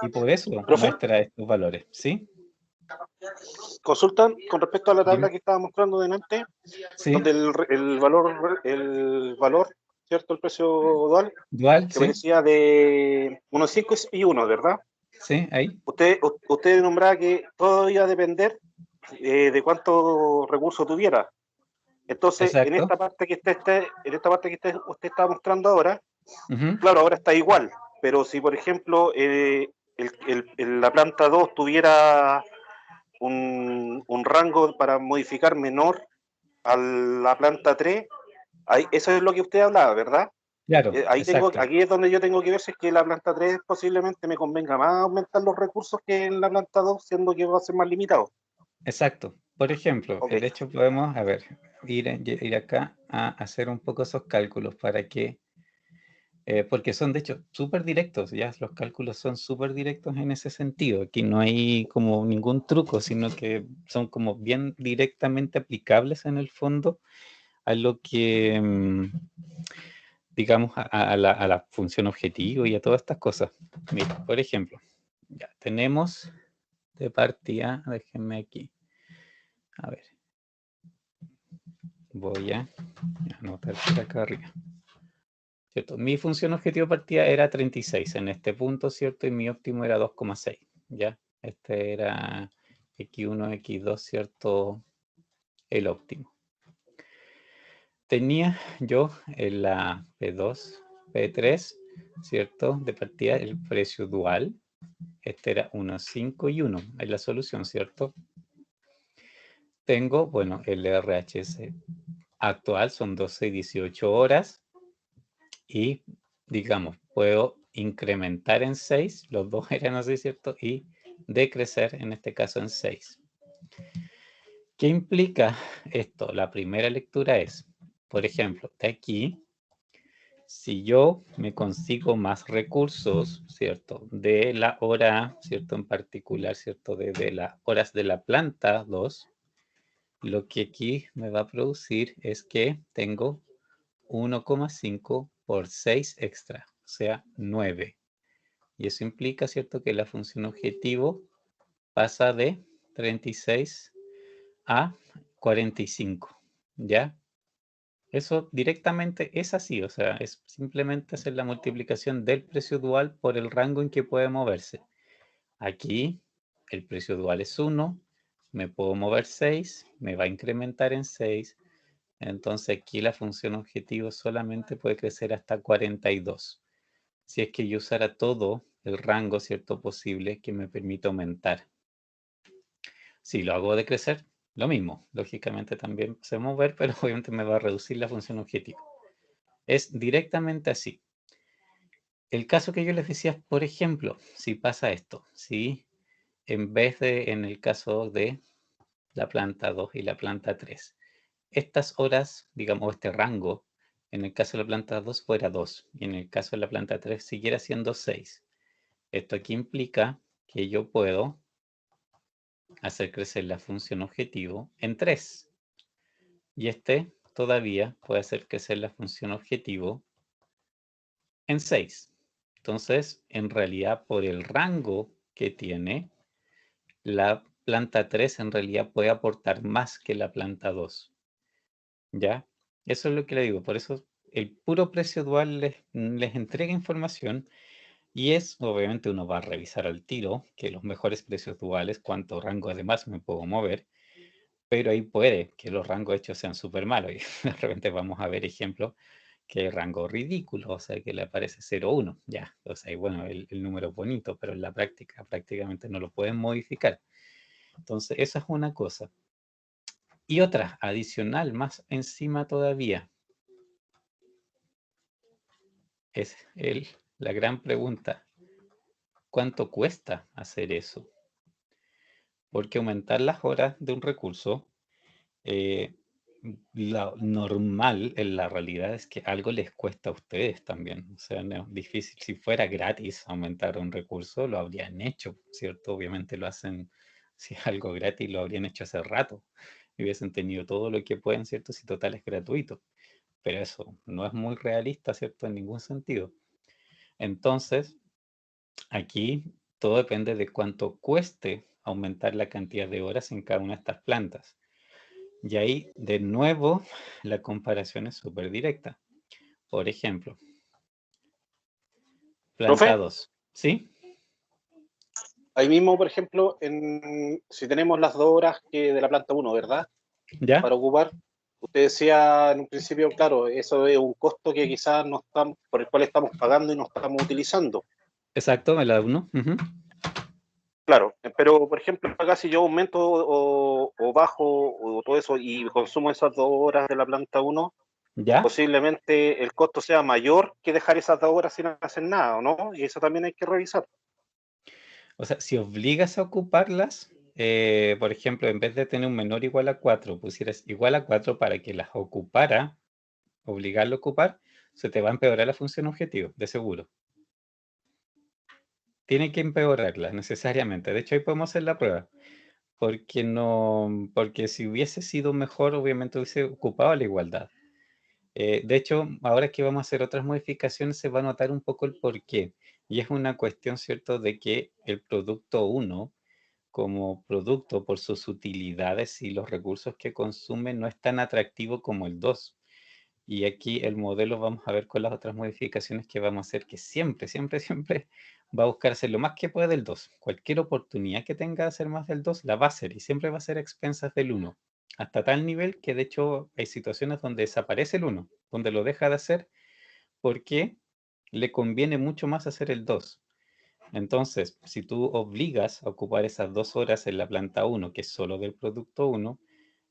Speaker 1: Y por eso
Speaker 2: Profe,
Speaker 1: muestra estos valores, ¿sí?
Speaker 2: consultan con respecto a la tabla
Speaker 1: Dime.
Speaker 2: que estaba mostrando delante,
Speaker 1: Sí,
Speaker 2: donde el valor, ¿cierto? El precio dual,
Speaker 1: dual,
Speaker 2: que
Speaker 1: sí,
Speaker 2: parecía de 1,5 y 1, ¿verdad?
Speaker 1: sí, ahí,
Speaker 2: Usted nombraba que todo iba a depender de cuántos recursos tuviera. Entonces, en
Speaker 1: exacto.
Speaker 2: esta parte que usted está mostrando ahora,
Speaker 1: Ujú.
Speaker 2: claro, ahora está igual, pero si, por ejemplo, la planta 2 tuviera un rango para modificar menor a la planta 3, eso es lo que usted hablaba, ¿verdad?
Speaker 1: Claro, exacto,
Speaker 2: Aquí es donde yo tengo que ver si es que la planta 3 posiblemente me convenga más aumentar los recursos que en la planta 2, siendo que va a ser más limitado.
Speaker 1: exacto. Por ejemplo,
Speaker 2: Ok,
Speaker 1: de hecho podemos, a ver, ir acá a hacer un poco esos cálculos para que, porque son de hecho súper directos, ya los cálculos son súper directos en ese sentido. Aquí no hay como ningún truco, sino que son como bien directamente aplicables en el fondo a lo que, digamos, a la función objetivo y a todas estas cosas. Mira, por ejemplo, ya tenemos de partida, déjenme aquí, a ver, voy a anotar por acá arriba. ¿Cierto? Mi función objetivo de partida era 36 en este punto, ¿cierto? Y mi óptimo era 2,6, ¿ya? Este era X1, X2, ¿cierto? El óptimo. Tenía yo en la P2, P3, ¿cierto? De partida el precio dual. Este era 1, 5 y 1 en la solución, ¿cierto? Tengo, bueno, el RHS actual son 12 y 18 horas y, digamos, puedo incrementar en 6, los dos eran así, ¿cierto? Y decrecer, en este caso, en 6. ¿Qué implica esto? La primera lectura es, por ejemplo, de aquí, si yo me consigo más recursos, ¿cierto? De la hora, ¿cierto? En particular, ¿cierto? De las horas de la planta 2, lo que aquí me va a producir es que tengo 1,5 por 6 extra, o sea, 9. Y eso implica, ¿cierto?, que la función objetivo pasa de 36 a 45, ¿ya? Eso directamente es así, o sea, es simplemente hacer la multiplicación del precio dual por el rango en que puede moverse. Aquí el precio dual es 1, me puedo mover 6, me va a incrementar en 6, entonces aquí la función objetivo solamente puede crecer hasta 42. Si es que yo usara todo el rango, ¿cierto?, posible que me permite aumentar. Si lo hago decrecer, lo mismo. Lógicamente también se va a mover, pero obviamente me va a reducir la función objetivo. Es directamente así. El caso que yo les decía, por ejemplo, si pasa esto, si en vez de, en el caso de la planta 2 y la planta 3, estas horas, digamos, este rango, en el caso de la planta 2 fuera 2 y en el caso de la planta 3 siguiera siendo 6. Esto aquí implica que yo puedo hacer crecer la función objetivo en 3 y este todavía puede hacer crecer la función objetivo en 6. Entonces, en realidad, por el rango que tiene, la planta 3 en realidad puede aportar más que la planta 2. ¿Ya? Eso es lo que le digo. Por eso el puro precio dual les entrega información y es, obviamente uno va a revisar al tiro que los mejores precios duales, cuánto rango además me puedo mover, pero ahí puede que los rangos hechos sean súper malos. Y de repente vamos a ver ejemplos que hay rango ridículo, o sea, que le aparece 0,1, ya. O sea, y bueno, el número es bonito, pero en la práctica prácticamente no lo pueden modificar. Entonces, esa es una cosa. Y otra, adicional, más encima todavía, es la gran pregunta, ¿cuánto cuesta hacer eso? Porque aumentar las horas de un recurso, eh, lo normal en la realidad es que algo les cuesta a ustedes también. O sea, no es difícil. Si fuera gratis aumentar un recurso, lo habrían hecho, ¿cierto? Obviamente lo hacen, si es algo gratis, lo habrían hecho hace rato. Y hubiesen tenido todo lo que pueden, ¿cierto? Si total es gratuito. pero eso no es muy realista, ¿cierto? En ningún sentido. Entonces, aquí todo depende de cuánto cueste aumentar la cantidad de horas en cada una de estas plantas. Y ahí, de nuevo, la comparación es súper directa. Por ejemplo, planta
Speaker 2: Profe,
Speaker 1: 2, ¿sí?
Speaker 2: ahí mismo, por ejemplo, si tenemos las 2 horas que de la planta uno, ¿verdad?
Speaker 1: ¿Ya?
Speaker 2: Para ocupar. Usted decía en un principio, claro, eso es un costo que quizás no estamos, por el cual estamos pagando y no estamos utilizando.
Speaker 1: Exacto, el alumno.
Speaker 2: Claro, pero por ejemplo, acá si yo aumento o bajo o todo eso y consumo esas 2 horas de la planta uno,
Speaker 1: ¿Ya?
Speaker 2: posiblemente el costo sea mayor que dejar esas 2 horas sin hacer nada, ¿o no? Y eso también hay que revisar.
Speaker 1: O sea, si obligas a ocuparlas, por ejemplo, en vez de tener un menor igual a 4, pusieras igual a 4 para que las ocupara, obligarlo a ocupar, se te va a empeorar la función objetivo, de seguro. Tiene que empeorarla necesariamente. De hecho, ahí podemos hacer la prueba. Porque no, porque si hubiese sido mejor, obviamente hubiese ocupado la igualdad. De hecho, ahora que vamos a hacer otras modificaciones, se va a notar un poco el porqué. Y es una cuestión, ¿cierto?, de que el producto 1, como producto por sus utilidades y los recursos que consume, no es tan atractivo como el 2. Y aquí el modelo vamos a ver con las otras modificaciones que vamos a hacer, que siempre, siempre, siempre va a buscar hacer lo más que puede del 2. Cualquier oportunidad que tenga de hacer más del 2, la va a hacer y siempre va a ser a expensas del 1. Hasta tal nivel que de hecho hay situaciones donde desaparece el 1, donde lo deja de hacer porque le conviene mucho más hacer el 2. Entonces, si tú obligas a ocupar esas 2 horas en la planta 1, que es solo del producto 1,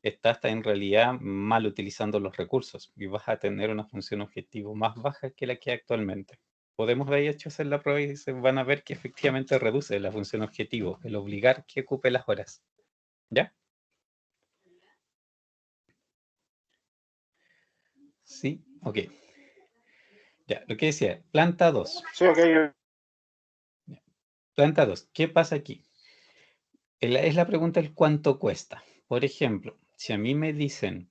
Speaker 1: estás en realidad mal utilizando los recursos y vas a tener una función objetivo más baja que la que hay actualmente. Podemos de hecho hacer la prueba y se van a ver que efectivamente reduce la función objetivo, el obligar que ocupe las horas. ¿Ya? Sí, ok. Ya, lo que decía, planta 2.
Speaker 2: Sí, ok.
Speaker 1: Planta 2, ¿qué pasa aquí? Es la pregunta el cuánto cuesta. Por ejemplo, si a mí me dicen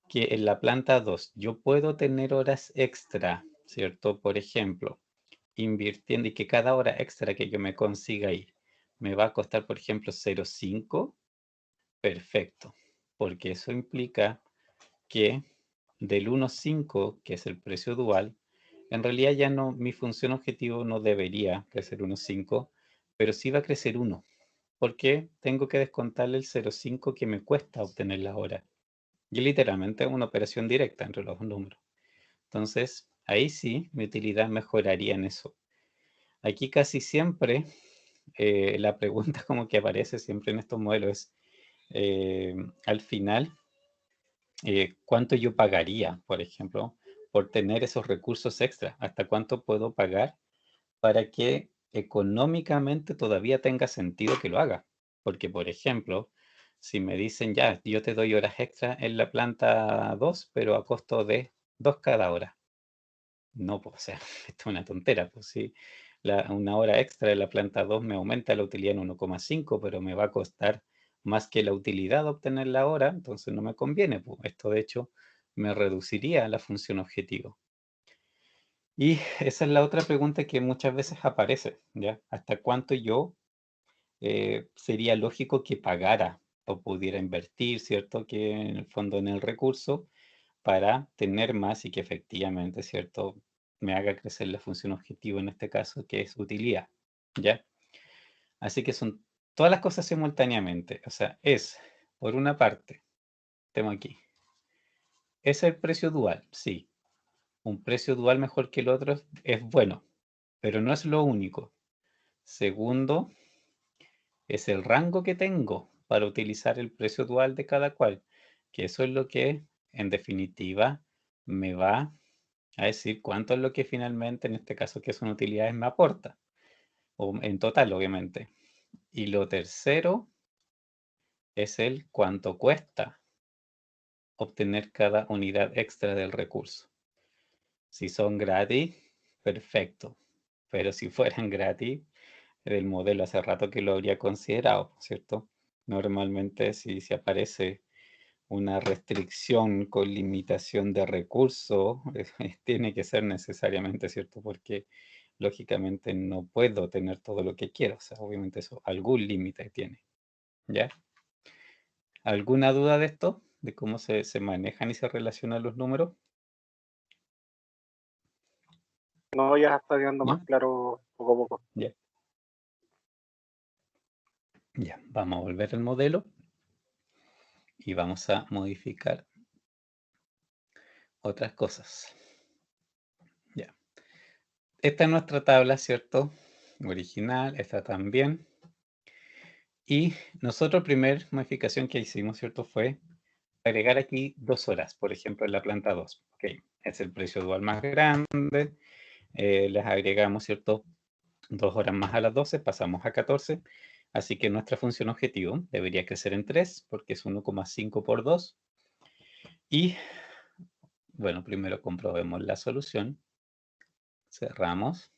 Speaker 1: que en la planta 2 yo puedo tener horas extra, ¿cierto? Por ejemplo, invirtiendo y que cada hora extra que yo me consiga ahí me va a costar, por ejemplo, 0,5, perfecto, porque eso implica que del 1,5, que es el precio dual, en realidad ya no, mi función objetivo no debería crecer 1,5, pero sí va a crecer 1, porque tengo que descontarle el 0,5 que me cuesta obtener la hora. Y literalmente es una operación directa entre los números. Entonces, ahí sí, mi utilidad mejoraría en eso. Aquí casi siempre la pregunta como que aparece siempre en estos modelos es, al final, ¿cuánto yo pagaría, por ejemplo, por tener esos recursos extra? ¿Hasta cuánto puedo pagar para que económicamente todavía tenga sentido que lo haga? Porque, por ejemplo, si me dicen, ya, yo te doy horas extra en la planta 2, pero a costo de 2 cada hora. No, pues, o sea, esto es una tontera, pues sí. Una hora extra de la planta 2 me aumenta la utilidad en 1,5, pero me va a costar más que la utilidad de obtener la hora, entonces no me conviene, pues. Esto de hecho me reduciría la función objetivo. Y esa es la otra pregunta que muchas veces aparece, ¿ya? ¿Hasta cuánto yo sería lógico que pagara o pudiera invertir, ¿cierto? Que en el fondo en el recurso para tener más y que efectivamente, ¿cierto? Me haga crecer la función objetivo en este caso, que es utilidad, ¿ya? Así que son todas las cosas simultáneamente. O sea, es, por una parte, tengo aquí, es el precio dual, sí. Un precio dual mejor que el otro es bueno, pero no es lo único. Segundo, es el rango que tengo para utilizar el precio dual de cada cual, que eso es lo que, en definitiva, me va a decir cuánto es lo que finalmente, en este caso que son utilidades, me aporta, o en total, obviamente. Y lo tercero es el cuánto cuesta obtener cada unidad extra del recurso. Si son gratis, perfecto, pero si fueran gratis, el modelo hace rato que lo habría considerado, ¿cierto? Normalmente si se aparece una restricción con limitación de recursos, tiene que ser necesariamente, ¿cierto? Porque lógicamente no puedo tener todo lo que quiero, o sea, obviamente eso algún límite tiene, ¿ya? ¿Alguna duda de esto? ¿De cómo se manejan y se relacionan los números?
Speaker 2: No, ya está quedando más
Speaker 1: ¿Ya?
Speaker 2: claro poco a poco.
Speaker 1: Ya. Ya, vamos a volver al modelo y vamos a modificar otras cosas. Ya. Esta es nuestra tabla, ¿cierto? Original, esta también. Y nosotros, la primera modificación que hicimos, ¿cierto? Fue agregar aquí 2 horas, por ejemplo, en la planta 2. Ok, es el precio dual más grande. Les agregamos, ¿cierto? 2 horas más a las 12, pasamos a 14. Así que nuestra función objetivo debería crecer en 3, porque es 1,5 por 2. Y, bueno, primero comprobemos la solución. Cerramos.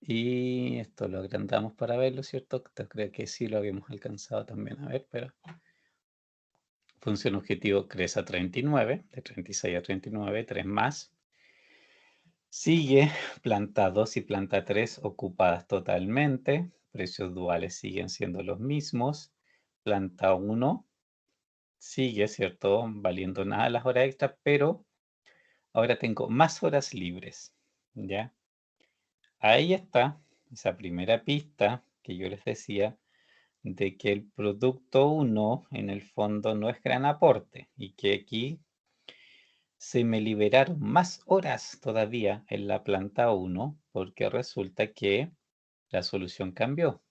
Speaker 1: Y esto lo agrandamos para verlo, ¿cierto? Creo que sí lo habíamos alcanzado también a ver, pero función objetivo crece a 39, de 36 a 39, 3 más. Sigue planta 2 y planta 3 ocupadas totalmente. Precios duales siguen siendo los mismos. Planta 1 sigue, ¿cierto? Valiendo nada las horas extras, pero ahora tengo más horas libres, ¿ya? Ahí está esa primera pista que yo les decía de que el producto 1 en el fondo no es gran aporte y que aquí se me liberaron más horas todavía en la planta 1 porque resulta que la solución cambió.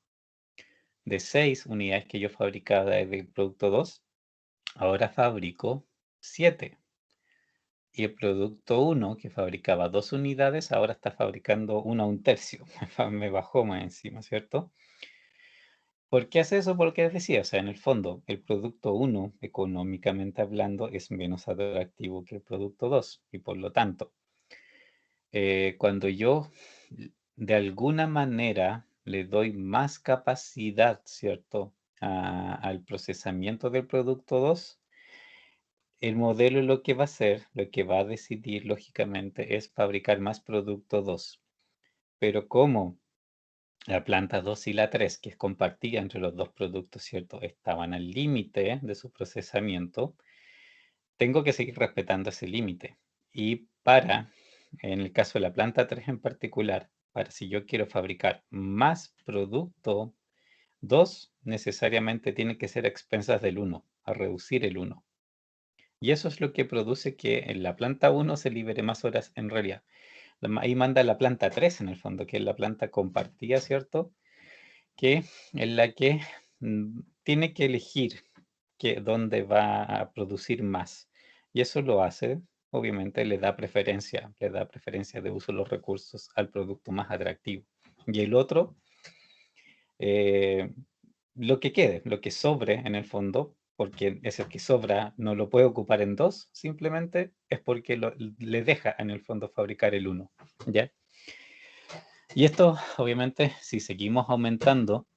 Speaker 1: De 6 unidades que yo fabricaba del producto 2, ahora fabrico 7. Y el producto 1, que fabricaba 2 unidades, ahora está fabricando 1 a 1/3. Me bajó más encima, ¿cierto? ¿Por qué hace eso? Porque les decía, o sea, en el fondo, el producto 1, económicamente hablando, es menos atractivo que el producto 2. Y por lo tanto, cuando yo de alguna manera le doy más capacidad, ¿cierto? Al procesamiento del producto 2, el modelo lo que va a hacer, lo que va a decidir lógicamente es fabricar más producto 2. Pero como la planta 2 y la 3, que es compartida entre los dos productos, ¿cierto? Estaban al límite de su procesamiento, tengo que seguir respetando ese límite. Y en el caso de la planta 3 en particular, para si yo quiero fabricar más producto 2, necesariamente tiene que ser a expensas del 1, a reducir el 1. Y eso es lo que produce que en la planta 1 se libere más horas en realidad. Ahí manda la planta 3 en el fondo, que es la planta compartida, ¿cierto? Que es la que tiene que elegir dónde va a producir más. Y eso lo hace, obviamente, le da preferencia de uso de los recursos al producto más atractivo. Y el otro, eh, lo que quede, lo que sobre en el fondo, porque ese que sobra no lo puede ocupar en 2, simplemente es porque le deja en el fondo fabricar el 1, ¿ya? Y esto, obviamente, si seguimos aumentando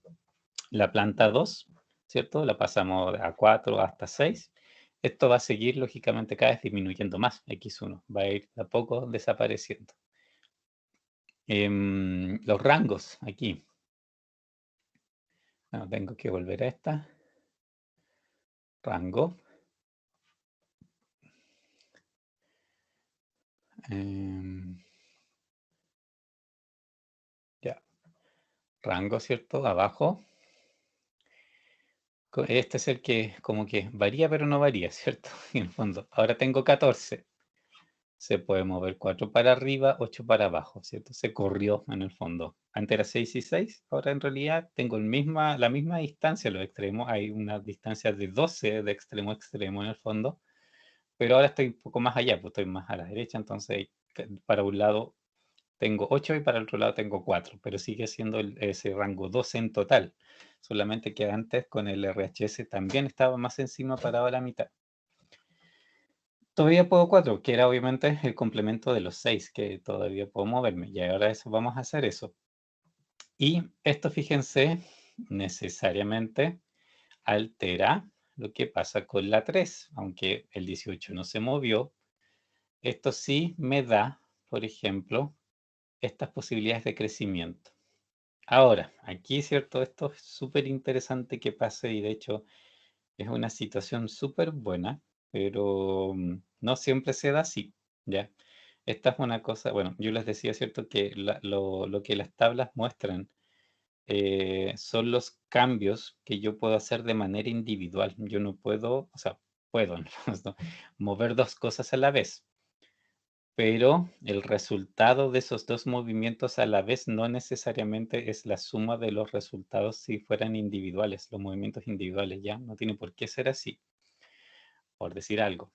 Speaker 1: la planta 2, ¿cierto? La pasamos a 4 hasta 6. Esto va a seguir, lógicamente, cada vez disminuyendo más, X1. Va a ir de a poco desapareciendo. Los rangos aquí. Bueno, tengo que volver a esta. Rango. Ya. Rango, ¿cierto? Abajo. Este es el que como que varía, pero no varía, ¿cierto? En el fondo. Ahora tengo 14. Se puede mover 4 para arriba, 8 para abajo, ¿cierto? Se corrió en el fondo. Antes era 6 y 6, ahora en realidad tengo la misma distancia a los extremos. Hay una distancia de 12 de extremo a extremo en el fondo, pero ahora estoy un poco más allá, pues estoy más a la derecha, entonces para un lado tengo 8 y para el otro lado tengo 4, pero sigue siendo ese rango 12 en total. Solamente que antes con el RHS también estaba más encima, parado a la mitad. Todavía puedo 4, que era obviamente el complemento de los 6, que todavía puedo moverme. Y ahora vamos a hacer eso. Y esto, fíjense, necesariamente altera lo que pasa con la 3, aunque el 18 no se movió. Esto sí me da, por ejemplo, estas posibilidades de crecimiento. Ahora, aquí, ¿cierto? Esto es súper interesante que pase y de hecho es una situación súper buena, pero no siempre se da así, ¿ya? Esta es una cosa, bueno, yo les decía, ¿cierto? Que lo que las tablas muestran son los cambios que yo puedo hacer de manera individual. Yo no puedo, o sea, puedo ¿no? mover dos cosas a la vez, pero el resultado de esos dos movimientos a la vez no necesariamente es la suma de los resultados si fueran individuales, los movimientos individuales, ¿ya? No tiene por qué ser así, por decir algo.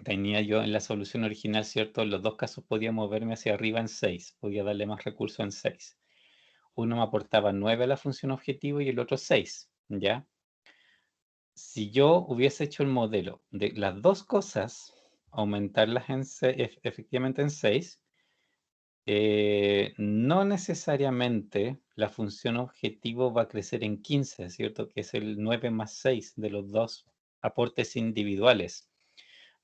Speaker 1: Tenía yo en la solución original, ¿cierto? En los dos casos podía moverme hacia arriba en 6, podía darle más recursos en 6. Uno me aportaba 9 a la función objetivo y el otro 6, ¿ya? Si yo hubiese hecho el modelo de las dos cosas, aumentarlas efectivamente en 6, no necesariamente la función objetivo va a crecer en 15, ¿cierto? Que es el 9 más 6 de los dos aportes individuales.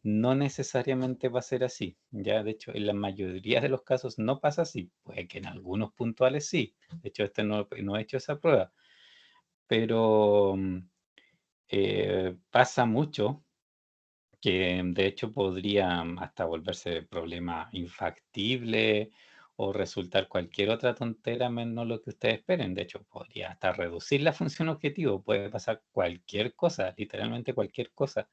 Speaker 1: No necesariamente va a ser así, ya de hecho en la mayoría de los casos no pasa así, puede que en algunos puntuales sí, de hecho no he hecho esa prueba, pero pasa mucho que de hecho podría hasta volverse problema infactible o resultar cualquier otra tontera menos lo que ustedes esperen. De hecho, podría hasta reducir la función objetivo, puede pasar cualquier cosa, literalmente cualquier cosa.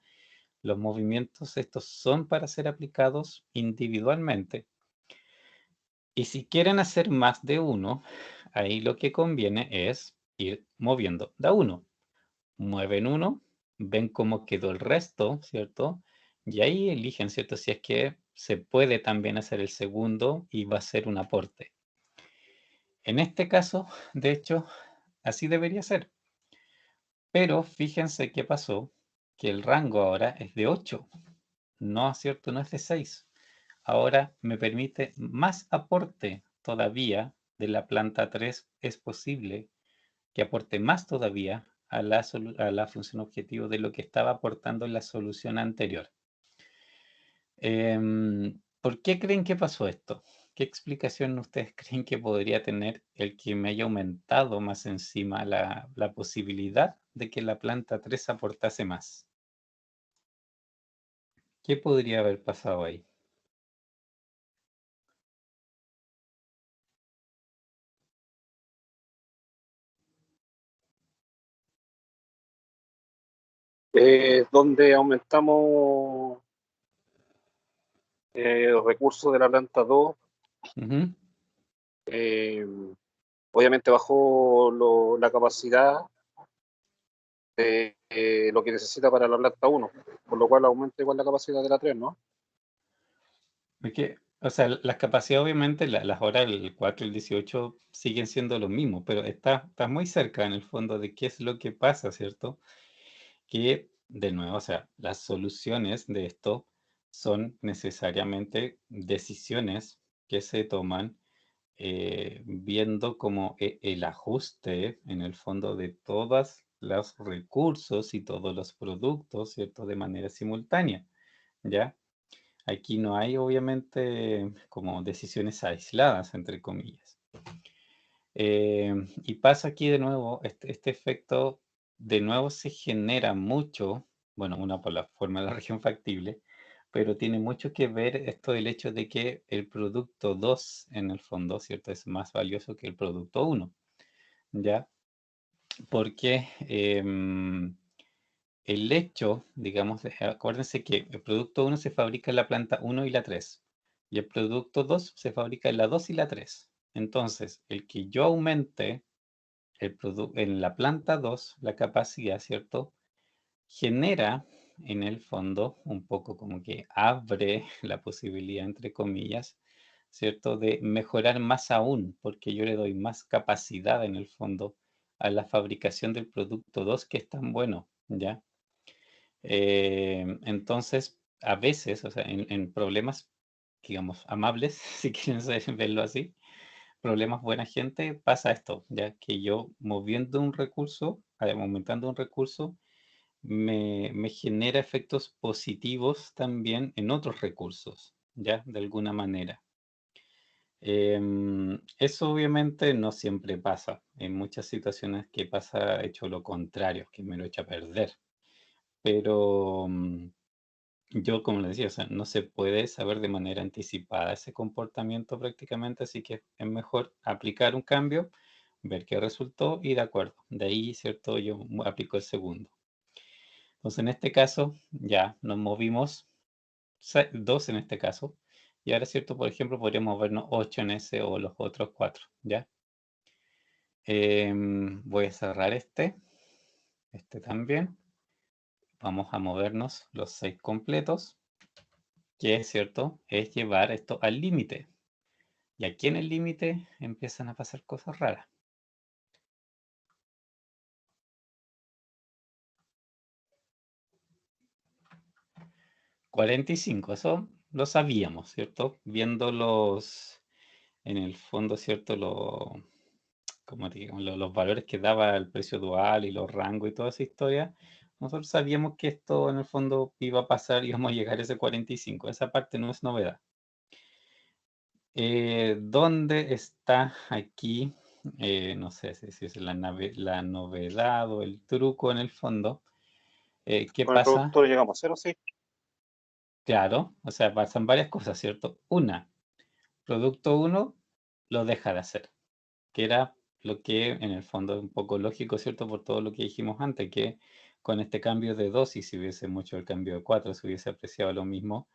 Speaker 1: Los movimientos estos son para ser aplicados individualmente. Y si quieren hacer más de uno, ahí lo que conviene es ir moviendo de a uno. Mueven uno, ven cómo quedó el resto, ¿cierto? Y ahí eligen, ¿cierto? Si es que se puede también hacer el segundo y va a ser un aporte. En este caso, de hecho, así debería ser. Pero fíjense qué pasó, que el rango ahora es de 8. No, ¿cierto? No es de 6. Ahora me permite más aporte todavía de la planta 3. Es posible que aporte más todavía a la función objetivo de lo que estaba aportando en la solución anterior. ¿Por qué creen que pasó esto? ¿Qué explicación ustedes creen que podría tener el que me haya aumentado más encima la posibilidad de que la planta 3 aportase más? ¿Qué podría haber pasado ahí?
Speaker 2: Donde aumentamos los recursos de la planta 2,
Speaker 1: Ujú.
Speaker 2: eh, obviamente bajó la capacidad de lo que necesita para la planta 1, por lo cual aumenta igual la capacidad de la 3, ¿no?
Speaker 1: Porque, o sea, las capacidades obviamente, las horas, el 4 y el 18 siguen siendo lo mismo, pero está muy cerca en el fondo de qué es lo que pasa, ¿cierto? Que, de nuevo, o sea, las soluciones de esto son necesariamente decisiones que se toman viendo como el ajuste en el fondo de todos los recursos y todos los productos, ¿cierto? De manera simultánea, ¿ya? Aquí no hay obviamente como decisiones aisladas, entre comillas. Y pasa aquí de nuevo, este efecto de nuevo se genera mucho, bueno, una por la forma de la región factible, pero tiene mucho que ver esto del hecho de que el producto 2 en el fondo, ¿cierto? Es más valioso que el producto 1, ¿ya? Porque el hecho, digamos, acuérdense que el producto 1 se fabrica en la planta 1 y la 3, y el producto 2 se fabrica en la 2 y la 3. Entonces, el que yo aumente en la planta 2 la capacidad, ¿cierto? Genera en el fondo un poco como que abre la posibilidad, entre comillas, ¿cierto? De mejorar más aún, porque yo le doy más capacidad en el fondo a la fabricación del producto 2 que es tan bueno, ¿ya? Entonces, a veces, o sea, en problemas, digamos, amables, si quieren verlo así, problemas buena gente, pasa esto, ya que yo moviendo un recurso, aumentando un recurso, me genera efectos positivos también en otros recursos, ¿ya? De alguna manera. Eso obviamente no siempre pasa. En muchas situaciones que pasa hecho lo contrario, que me lo echa a perder. Pero yo, como les decía, o sea, no se puede saber de manera anticipada ese comportamiento prácticamente, así que es mejor aplicar un cambio, ver qué resultó y de acuerdo. De ahí, ¿cierto? Yo aplico el segundo. Entonces, en este caso, ya nos movimos 2 en este caso. Y ahora, ¿cierto? Por ejemplo, podríamos movernos 8 en ese o los otros 4, ¿ya? Voy a cerrar este también. Vamos a movernos los 6 completos, que es cierto, es llevar esto al límite. Y aquí en el límite empiezan a pasar cosas raras. 45, eso lo sabíamos, ¿cierto? Viendo en el fondo, ¿cierto? Como digamos, los valores que daba el precio dual y los rangos y toda esa historia, nosotros sabíamos que esto en el fondo iba a pasar, íbamos a llegar a ese 45. Esa parte no es novedad. ¿Dónde está aquí? No sé si es la novedad o el truco en el fondo. ¿Qué
Speaker 2: Con el
Speaker 1: pasa?
Speaker 2: productor llegamos a cero, sí.
Speaker 1: Claro, o sea, pasan varias cosas, ¿cierto? Una, producto uno lo deja de hacer, que era lo que en el fondo es un poco lógico, ¿cierto? Por todo lo que dijimos antes, que con este cambio de dosis, si hubiese mucho el cambio de 4, se hubiese apreciado lo mismo.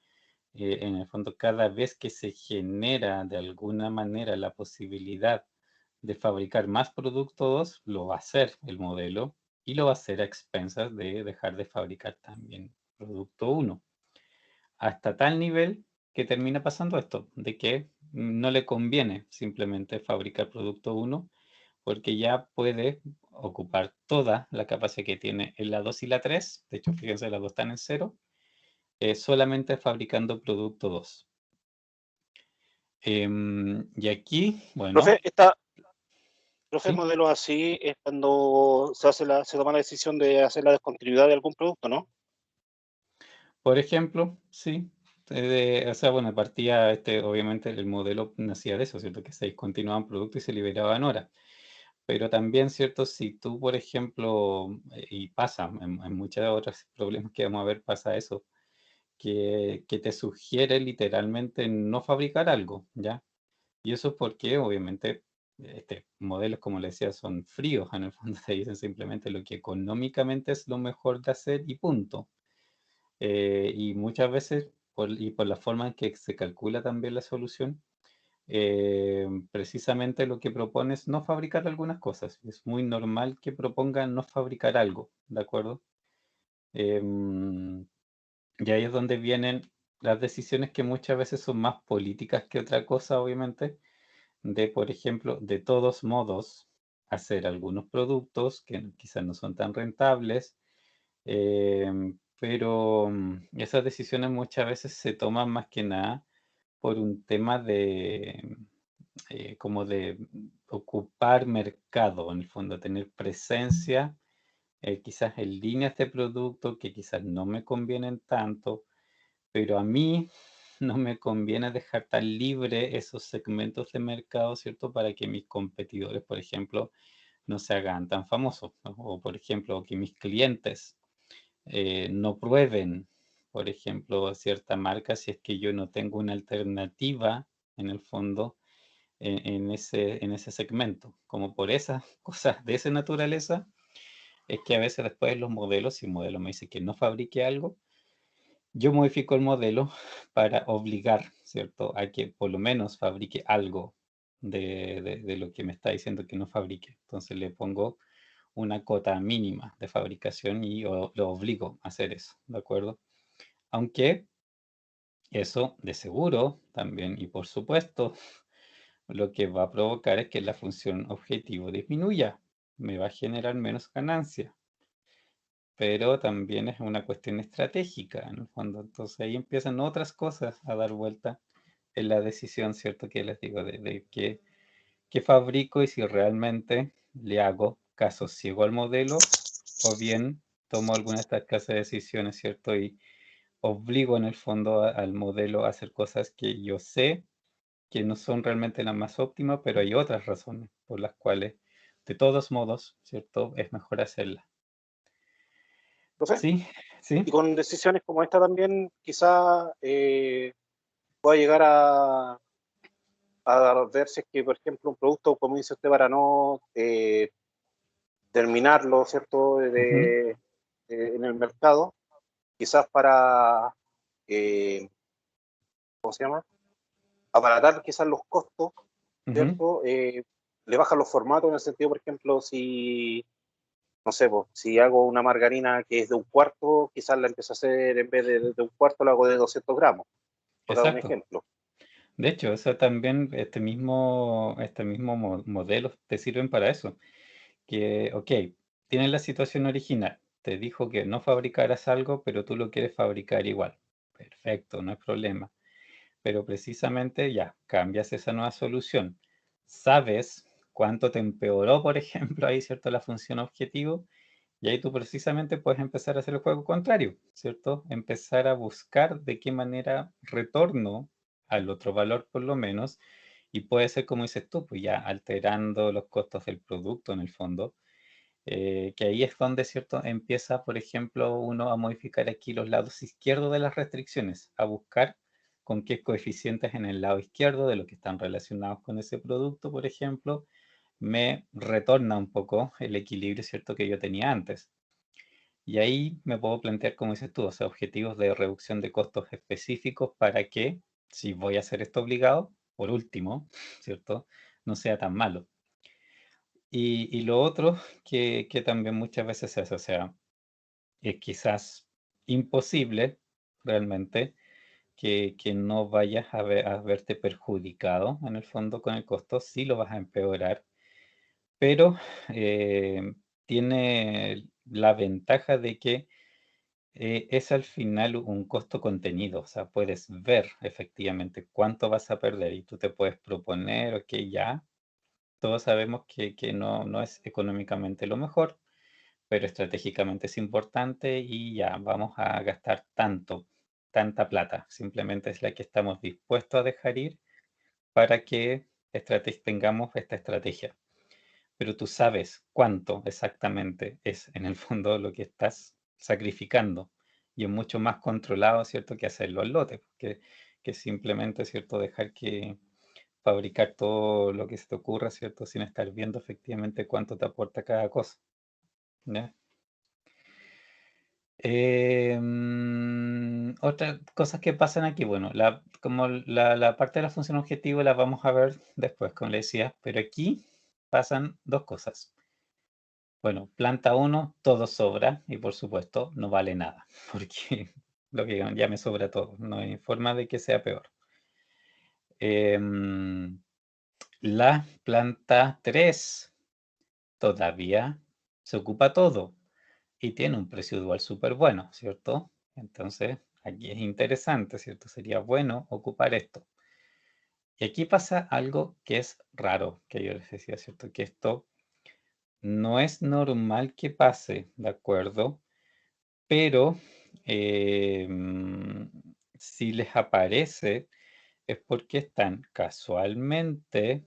Speaker 1: En el fondo, cada vez que se genera de alguna manera la posibilidad de fabricar más producto 2, lo va a hacer el modelo y lo va a hacer a expensas de dejar de fabricar también producto 1. Hasta tal nivel que termina pasando esto, de que no le conviene simplemente fabricar producto 1 porque ya puede ocupar toda la capacidad que tiene en la 2 y la 3. De hecho, fíjense, las dos están en 0, solamente fabricando producto 2. Y aquí, bueno,
Speaker 2: Profe, profe,
Speaker 1: sí.
Speaker 2: modelos así es cuando se toma la decisión de hacer la descontinuidad de algún producto, ¿no?
Speaker 1: Por ejemplo, sí. O sea, bueno, partía obviamente el modelo nacía de eso, ¿cierto? Que se discontinuaban productos y se liberaban horas. Pero también, ¿cierto? Si tú, por ejemplo, y pasa, en muchos otros problemas que vamos a ver pasa eso, que te sugiere literalmente no fabricar algo, ¿ya? Y eso es porque, obviamente, modelos, como les decía, son fríos, en el fondo te dicen simplemente lo que económicamente es lo mejor de hacer y punto. Y muchas veces, por la forma en que se calcula también la solución, precisamente lo que propone es no fabricar algunas cosas. Es muy normal que propongan no fabricar algo, ¿de acuerdo? Em, y ahí es donde vienen las decisiones que muchas veces son más políticas que otra cosa, obviamente, de, por ejemplo, de todos modos, hacer algunos productos que quizás no son tan rentables, pero esas decisiones muchas veces se toman más que nada por un tema como de ocupar mercado, en el fondo, tener presencia, quizás en líneas de producto que quizás no me convienen tanto, pero a mí no me conviene dejar tan libre esos segmentos de mercado, ¿cierto? Para que mis competidores, por ejemplo, no se hagan tan famosos, ¿no? O, por ejemplo, que mis clientes no prueben, por ejemplo, cierta marca si es que yo no tengo una alternativa en el fondo en ese segmento. Como por esas cosas de esa naturaleza, es que a veces después los modelos, si un modelo me dice que no fabrique algo, yo modifico el modelo para obligar, ¿cierto?, a que por lo menos fabrique algo de lo que me está diciendo que no fabrique. Entonces le pongo una cota mínima de fabricación y lo obligo a hacer eso, ¿de acuerdo? Aunque eso de seguro también y por supuesto lo que va a provocar es que la función objetivo disminuya, me va a generar menos ganancia, pero también es una cuestión estratégica en el fondo. Entonces ahí empiezan otras cosas a dar vuelta en la decisión, ¿cierto? Que les digo, de qué fabrico y si realmente le hago caso ciego al modelo o bien tomo alguna de estas clases de decisiones, ¿cierto? Y obligo en el fondo al modelo a hacer cosas que yo sé que no son realmente las más óptimas, pero hay otras razones por las cuales, de todos modos, ¿cierto? Es mejor hacerlas.
Speaker 2: Entonces,
Speaker 1: Sí, sí.
Speaker 2: y con decisiones como esta también, quizás pueda llegar a ver si es que, por ejemplo, un producto, como dice usted, para no terminarlo, ¿cierto?,
Speaker 1: Ujú,
Speaker 2: en el mercado, quizás para, eh, ¿cómo se llama?, abaratar quizás los costos,
Speaker 1: ujú.
Speaker 2: ¿cierto? Le bajan los formatos en el sentido, por ejemplo, si, no sé, pues, si hago una margarina que es de un cuarto, quizás la empiezo a hacer, en vez de un cuarto, la hago de 200 gramos, por dar un
Speaker 1: Exacto.
Speaker 2: ejemplo.
Speaker 1: De hecho, eso también, este mismo modelo te sirven para eso. Que, ok, tienes la situación original. Te dijo que no fabricaras algo, pero tú lo quieres fabricar igual. Perfecto, no hay problema. Pero precisamente ya, cambias esa nueva solución. Sabes cuánto te empeoró, por ejemplo, ahí, ¿cierto? La función objetivo. Y ahí tú precisamente puedes empezar a hacer el juego contrario, ¿cierto? Empezar a buscar de qué manera retorno al otro valor por lo menos. Y puede ser como dices tú, pues ya alterando los costos del producto en el fondo, que ahí es donde, ¿cierto? Empieza, por ejemplo, uno a modificar aquí los lados izquierdos de las restricciones, a buscar con qué coeficientes en el lado izquierdo de los que están relacionados con ese producto, por ejemplo, me retorna un poco el equilibrio, ¿cierto? Que yo tenía antes. Y ahí me puedo plantear, como dices tú, o sea, objetivos de reducción de costos específicos para que, si voy a hacer esto obligado, por último, ¿cierto? No sea tan malo. Y lo otro que también muchas veces es, o sea, es quizás imposible realmente que no vayas a verte perjudicado en el fondo con el costo, sí lo vas a empeorar, pero tiene la ventaja de que es al final un costo contenido, o sea, puedes ver efectivamente cuánto vas a perder y tú te puedes proponer, ok, ya, todos sabemos que no es económicamente lo mejor, pero estratégicamente es importante y ya vamos a gastar tanta plata. Simplemente es la que estamos dispuestos a dejar ir para que tengamos esta estrategia. Pero tú sabes cuánto exactamente es en el fondo lo que estás sacrificando y es mucho más controlado, ¿cierto?, que hacerlo al lote, que simplemente, ¿cierto?, dejar que fabricar todo lo que se te ocurra, ¿cierto?, sin estar viendo efectivamente cuánto te aporta cada cosa, ¿ya? Otras cosas que pasan aquí, bueno, como la parte de la función objetivo la vamos a ver después, como le decía, pero aquí pasan dos cosas. Bueno, planta uno todo sobra y por supuesto no vale nada, porque lo que ya me sobra todo, no hay forma de que sea peor. Em, la planta 3 todavía se ocupa todo y tiene un precio dual súper bueno, ¿cierto? Entonces, aquí es interesante, ¿cierto? Sería bueno ocupar esto. Y aquí pasa algo que es raro, que yo les decía, ¿cierto? Que esto no es normal que pase, ¿de acuerdo? Pero em, si les aparece es porque están casualmente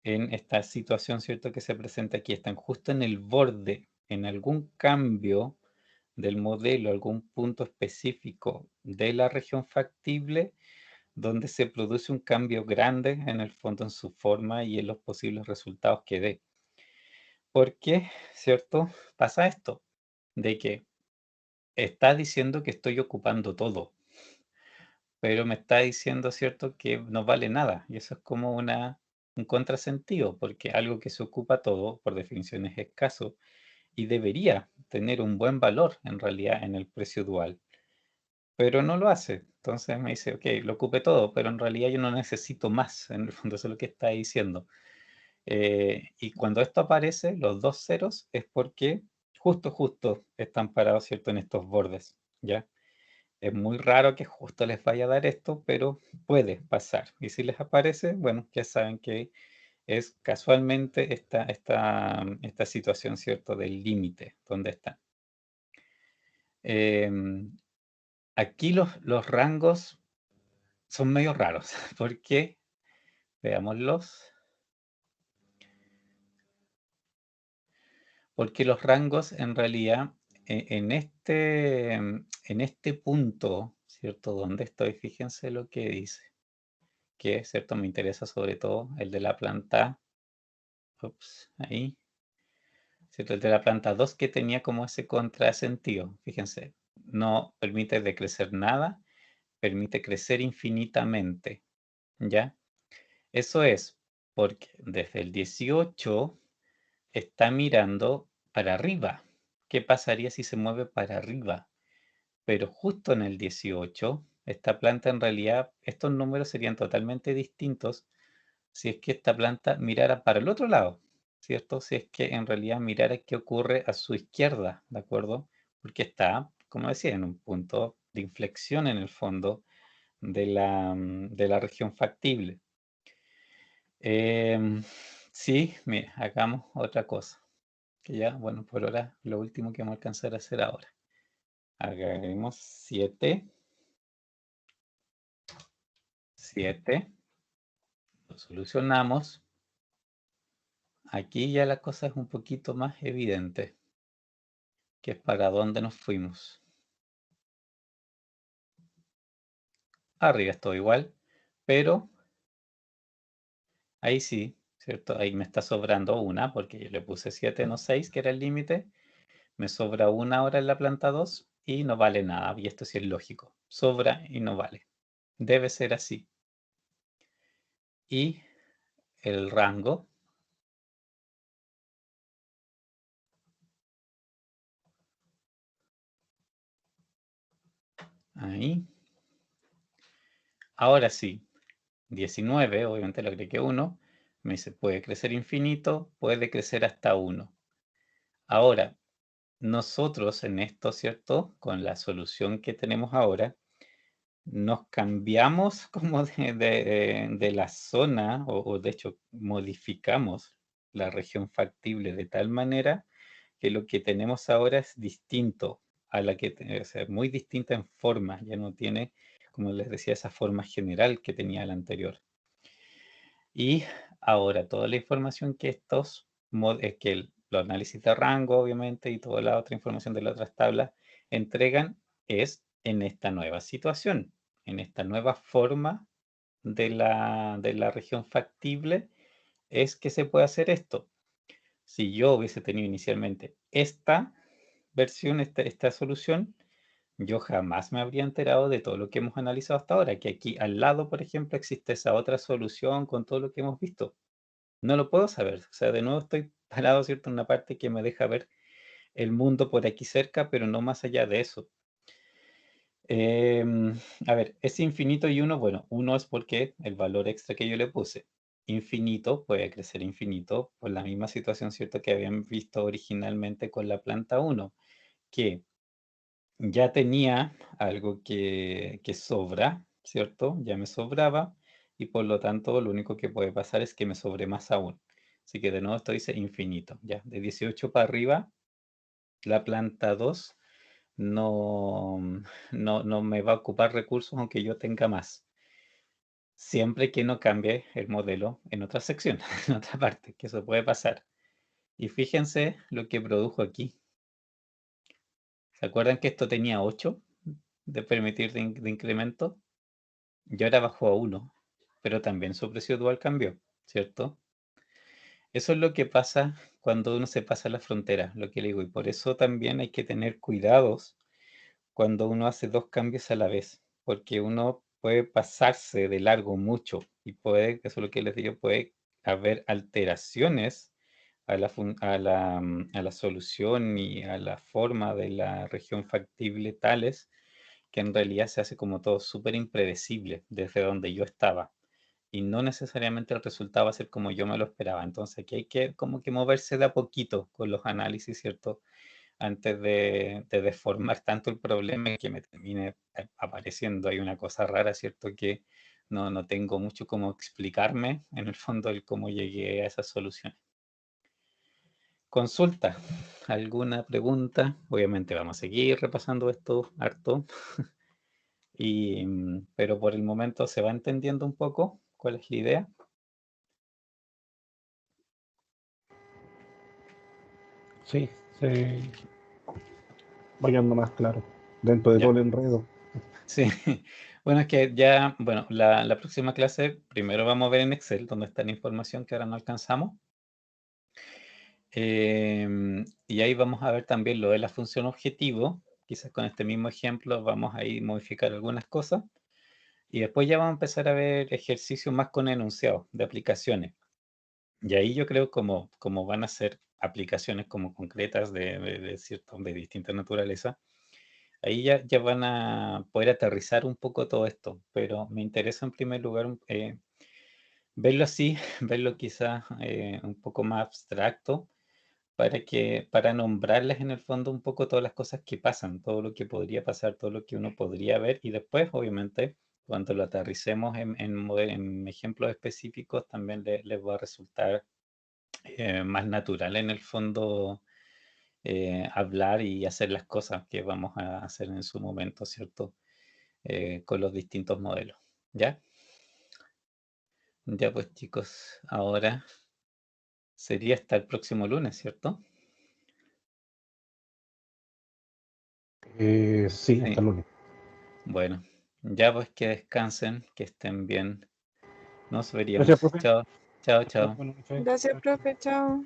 Speaker 1: en esta situación, ¿cierto? Que se presenta aquí, están justo en el borde, en algún cambio del modelo, algún punto específico de la región factible, donde se produce un cambio grande en el fondo en su forma y en los posibles resultados que dé. ¿Por qué, cierto? Pasa esto, de que está diciendo que estoy ocupando todo, pero me está diciendo, cierto, que no vale nada. Y eso es como un contrasentido, porque algo que se ocupa todo, por definición, es escaso y debería tener un buen valor en realidad en el precio dual, pero no lo hace. Entonces me dice, ok, lo ocupé todo, pero en realidad yo no necesito más. En el fondo eso es lo que está diciendo. Y cuando esto aparece, los dos ceros, es porque justo están parados, ¿cierto?, en estos bordes, ¿ya? Es muy raro que justo les vaya a dar esto, pero puede pasar. Y si les aparece, bueno, ya saben que es casualmente esta situación, ¿cierto?, del límite donde están. Aquí los rangos son medio raros, porque, veámoslos, porque los rangos en realidad en este punto, ¿cierto? Donde estoy, fíjense lo que dice, que, ¿cierto? Me interesa sobre todo el de la planta, ups, ahí, ¿cierto? El de la planta 2 que tenía como ese contrasentido, fíjense, no permite decrecer nada, permite crecer infinitamente, ¿ya? Eso es porque desde el 18 está mirando para arriba. ¿Qué pasaría si se mueve para arriba? Pero justo en el 18, esta planta en realidad, estos números serían totalmente distintos si es que esta planta mirara para el otro lado, ¿cierto? Si es que en realidad mirara qué ocurre a su izquierda, ¿de acuerdo? Porque está, como decía, en un punto de inflexión en el fondo de la región factible. Sí, mire, hagamos otra cosa. Que ya, bueno, por ahora lo último que vamos a alcanzar a hacer ahora. Hagamos 7. 7. Lo solucionamos. Aquí ya la cosa es un poquito más evidente, que es para dónde nos fuimos. Arriba es todo igual, pero ahí sí, ¿cierto? Ahí me está sobrando una, porque yo le puse 7, no 6, que era el límite. Me sobra una ahora en la planta 2 y no vale nada. Y esto sí es lógico. Sobra y no vale. Debe ser así. Y el rango, ahí. Ahora sí, 19, obviamente le agregué 1. Me dice, puede crecer infinito, puede crecer hasta 1. Ahora, nosotros en esto, ¿cierto? Con la solución que tenemos ahora, nos cambiamos como de la zona, o de hecho modificamos la región factible de tal manera que lo que tenemos ahora es distinto a la que, o sea, muy distinta en forma, ya no tiene, como les decía, esa forma general que tenía la anterior. Y ahora toda la información que los análisis de rango, obviamente, y toda la otra información de las otras tablas entregan es en esta nueva situación, en esta nueva forma de la región factible, es que se puede hacer esto. Si yo hubiese tenido inicialmente esta versión, esta solución, yo jamás me habría enterado de todo lo que hemos analizado hasta ahora, que aquí al lado, por ejemplo, existe esa otra solución con todo lo que hemos visto. No lo puedo saber. O sea, de nuevo estoy parado, ¿cierto? En una parte que me deja ver el mundo por aquí cerca, pero no más allá de eso. A ver, es infinito y uno, bueno, uno es porque el valor extra que yo le puse. Infinito puede crecer infinito por la misma situación, ¿cierto? Que habían visto originalmente con la planta 1, que ya tenía algo que sobra, ¿cierto? Ya me sobraba y por lo tanto lo único que puede pasar es que me sobre más aún. Así que de nuevo esto dice infinito, ya. De 18 para arriba, la planta 2 no, no me va a ocupar recursos aunque yo tenga más. Siempre que no cambie el modelo en otra sección, en otra parte, que eso puede pasar. Y fíjense lo que produjo aquí. ¿Se acuerdan que esto tenía 8 de permitir de incremento? Y ahora bajó a 1, pero también su precio dual cambió, ¿cierto? Eso es lo que pasa cuando uno se pasa la frontera, lo que le digo, y por eso también hay que tener cuidados cuando uno hace dos cambios a la vez, porque uno puede pasarse de largo mucho y puede, eso es lo que les digo, puede haber alteraciones a la solución y a la forma de la región factible tales que en realidad se hace como todo súper impredecible desde donde yo estaba. Y no necesariamente el resultado va a ser como yo me lo esperaba. Entonces aquí hay que como que moverse de a poquito con los análisis, ¿cierto? Antes de deformar tanto el problema y que me termine apareciendo ahí una cosa rara, ¿cierto? Que no tengo mucho cómo explicarme en el fondo el cómo llegué a esas soluciones. consulta, alguna pregunta. Obviamente vamos a seguir repasando esto harto, pero por el momento se va entendiendo un poco cuál es la idea.
Speaker 3: Sí, se va quedando más claro dentro de
Speaker 1: Ya.
Speaker 3: todo el enredo.
Speaker 1: Sí, bueno, es que ya, bueno, la próxima clase primero vamos a ver en Excel dónde está la información que ahora no alcanzamos. Y ahí vamos a ver también lo de la función objetivo. Quizás con este mismo ejemplo vamos a ir modificar algunas cosas. Y después ya vamos a empezar a ver ejercicios más con enunciados de aplicaciones. Y ahí yo creo como van a ser aplicaciones como concretas de distinta naturaleza, ahí ya van a poder aterrizar un poco todo esto. Pero me interesa en primer lugar verlo así, verlo quizás un poco más abstracto para nombrarles en el fondo un poco todas las cosas que pasan, todo lo que podría pasar, todo lo que uno podría ver y después, obviamente, cuando lo aterricemos en ejemplos específicos, también les va a resultar más natural en el fondo hablar y hacer las cosas que vamos a hacer en su momento, ¿cierto? Con los distintos modelos, ¿ya? Ya pues chicos, ahora sería hasta el próximo lunes, ¿cierto?
Speaker 3: Sí, hasta
Speaker 1: Sí.
Speaker 3: el lunes.
Speaker 1: Bueno, ya pues que descansen, que estén bien. Nos veríamos.
Speaker 3: Gracias, profe.
Speaker 1: Chao, chao,
Speaker 3: Chao,
Speaker 1: chao.
Speaker 3: buenas noches.
Speaker 4: Gracias,
Speaker 3: Chao, chao.
Speaker 4: profe. Chao.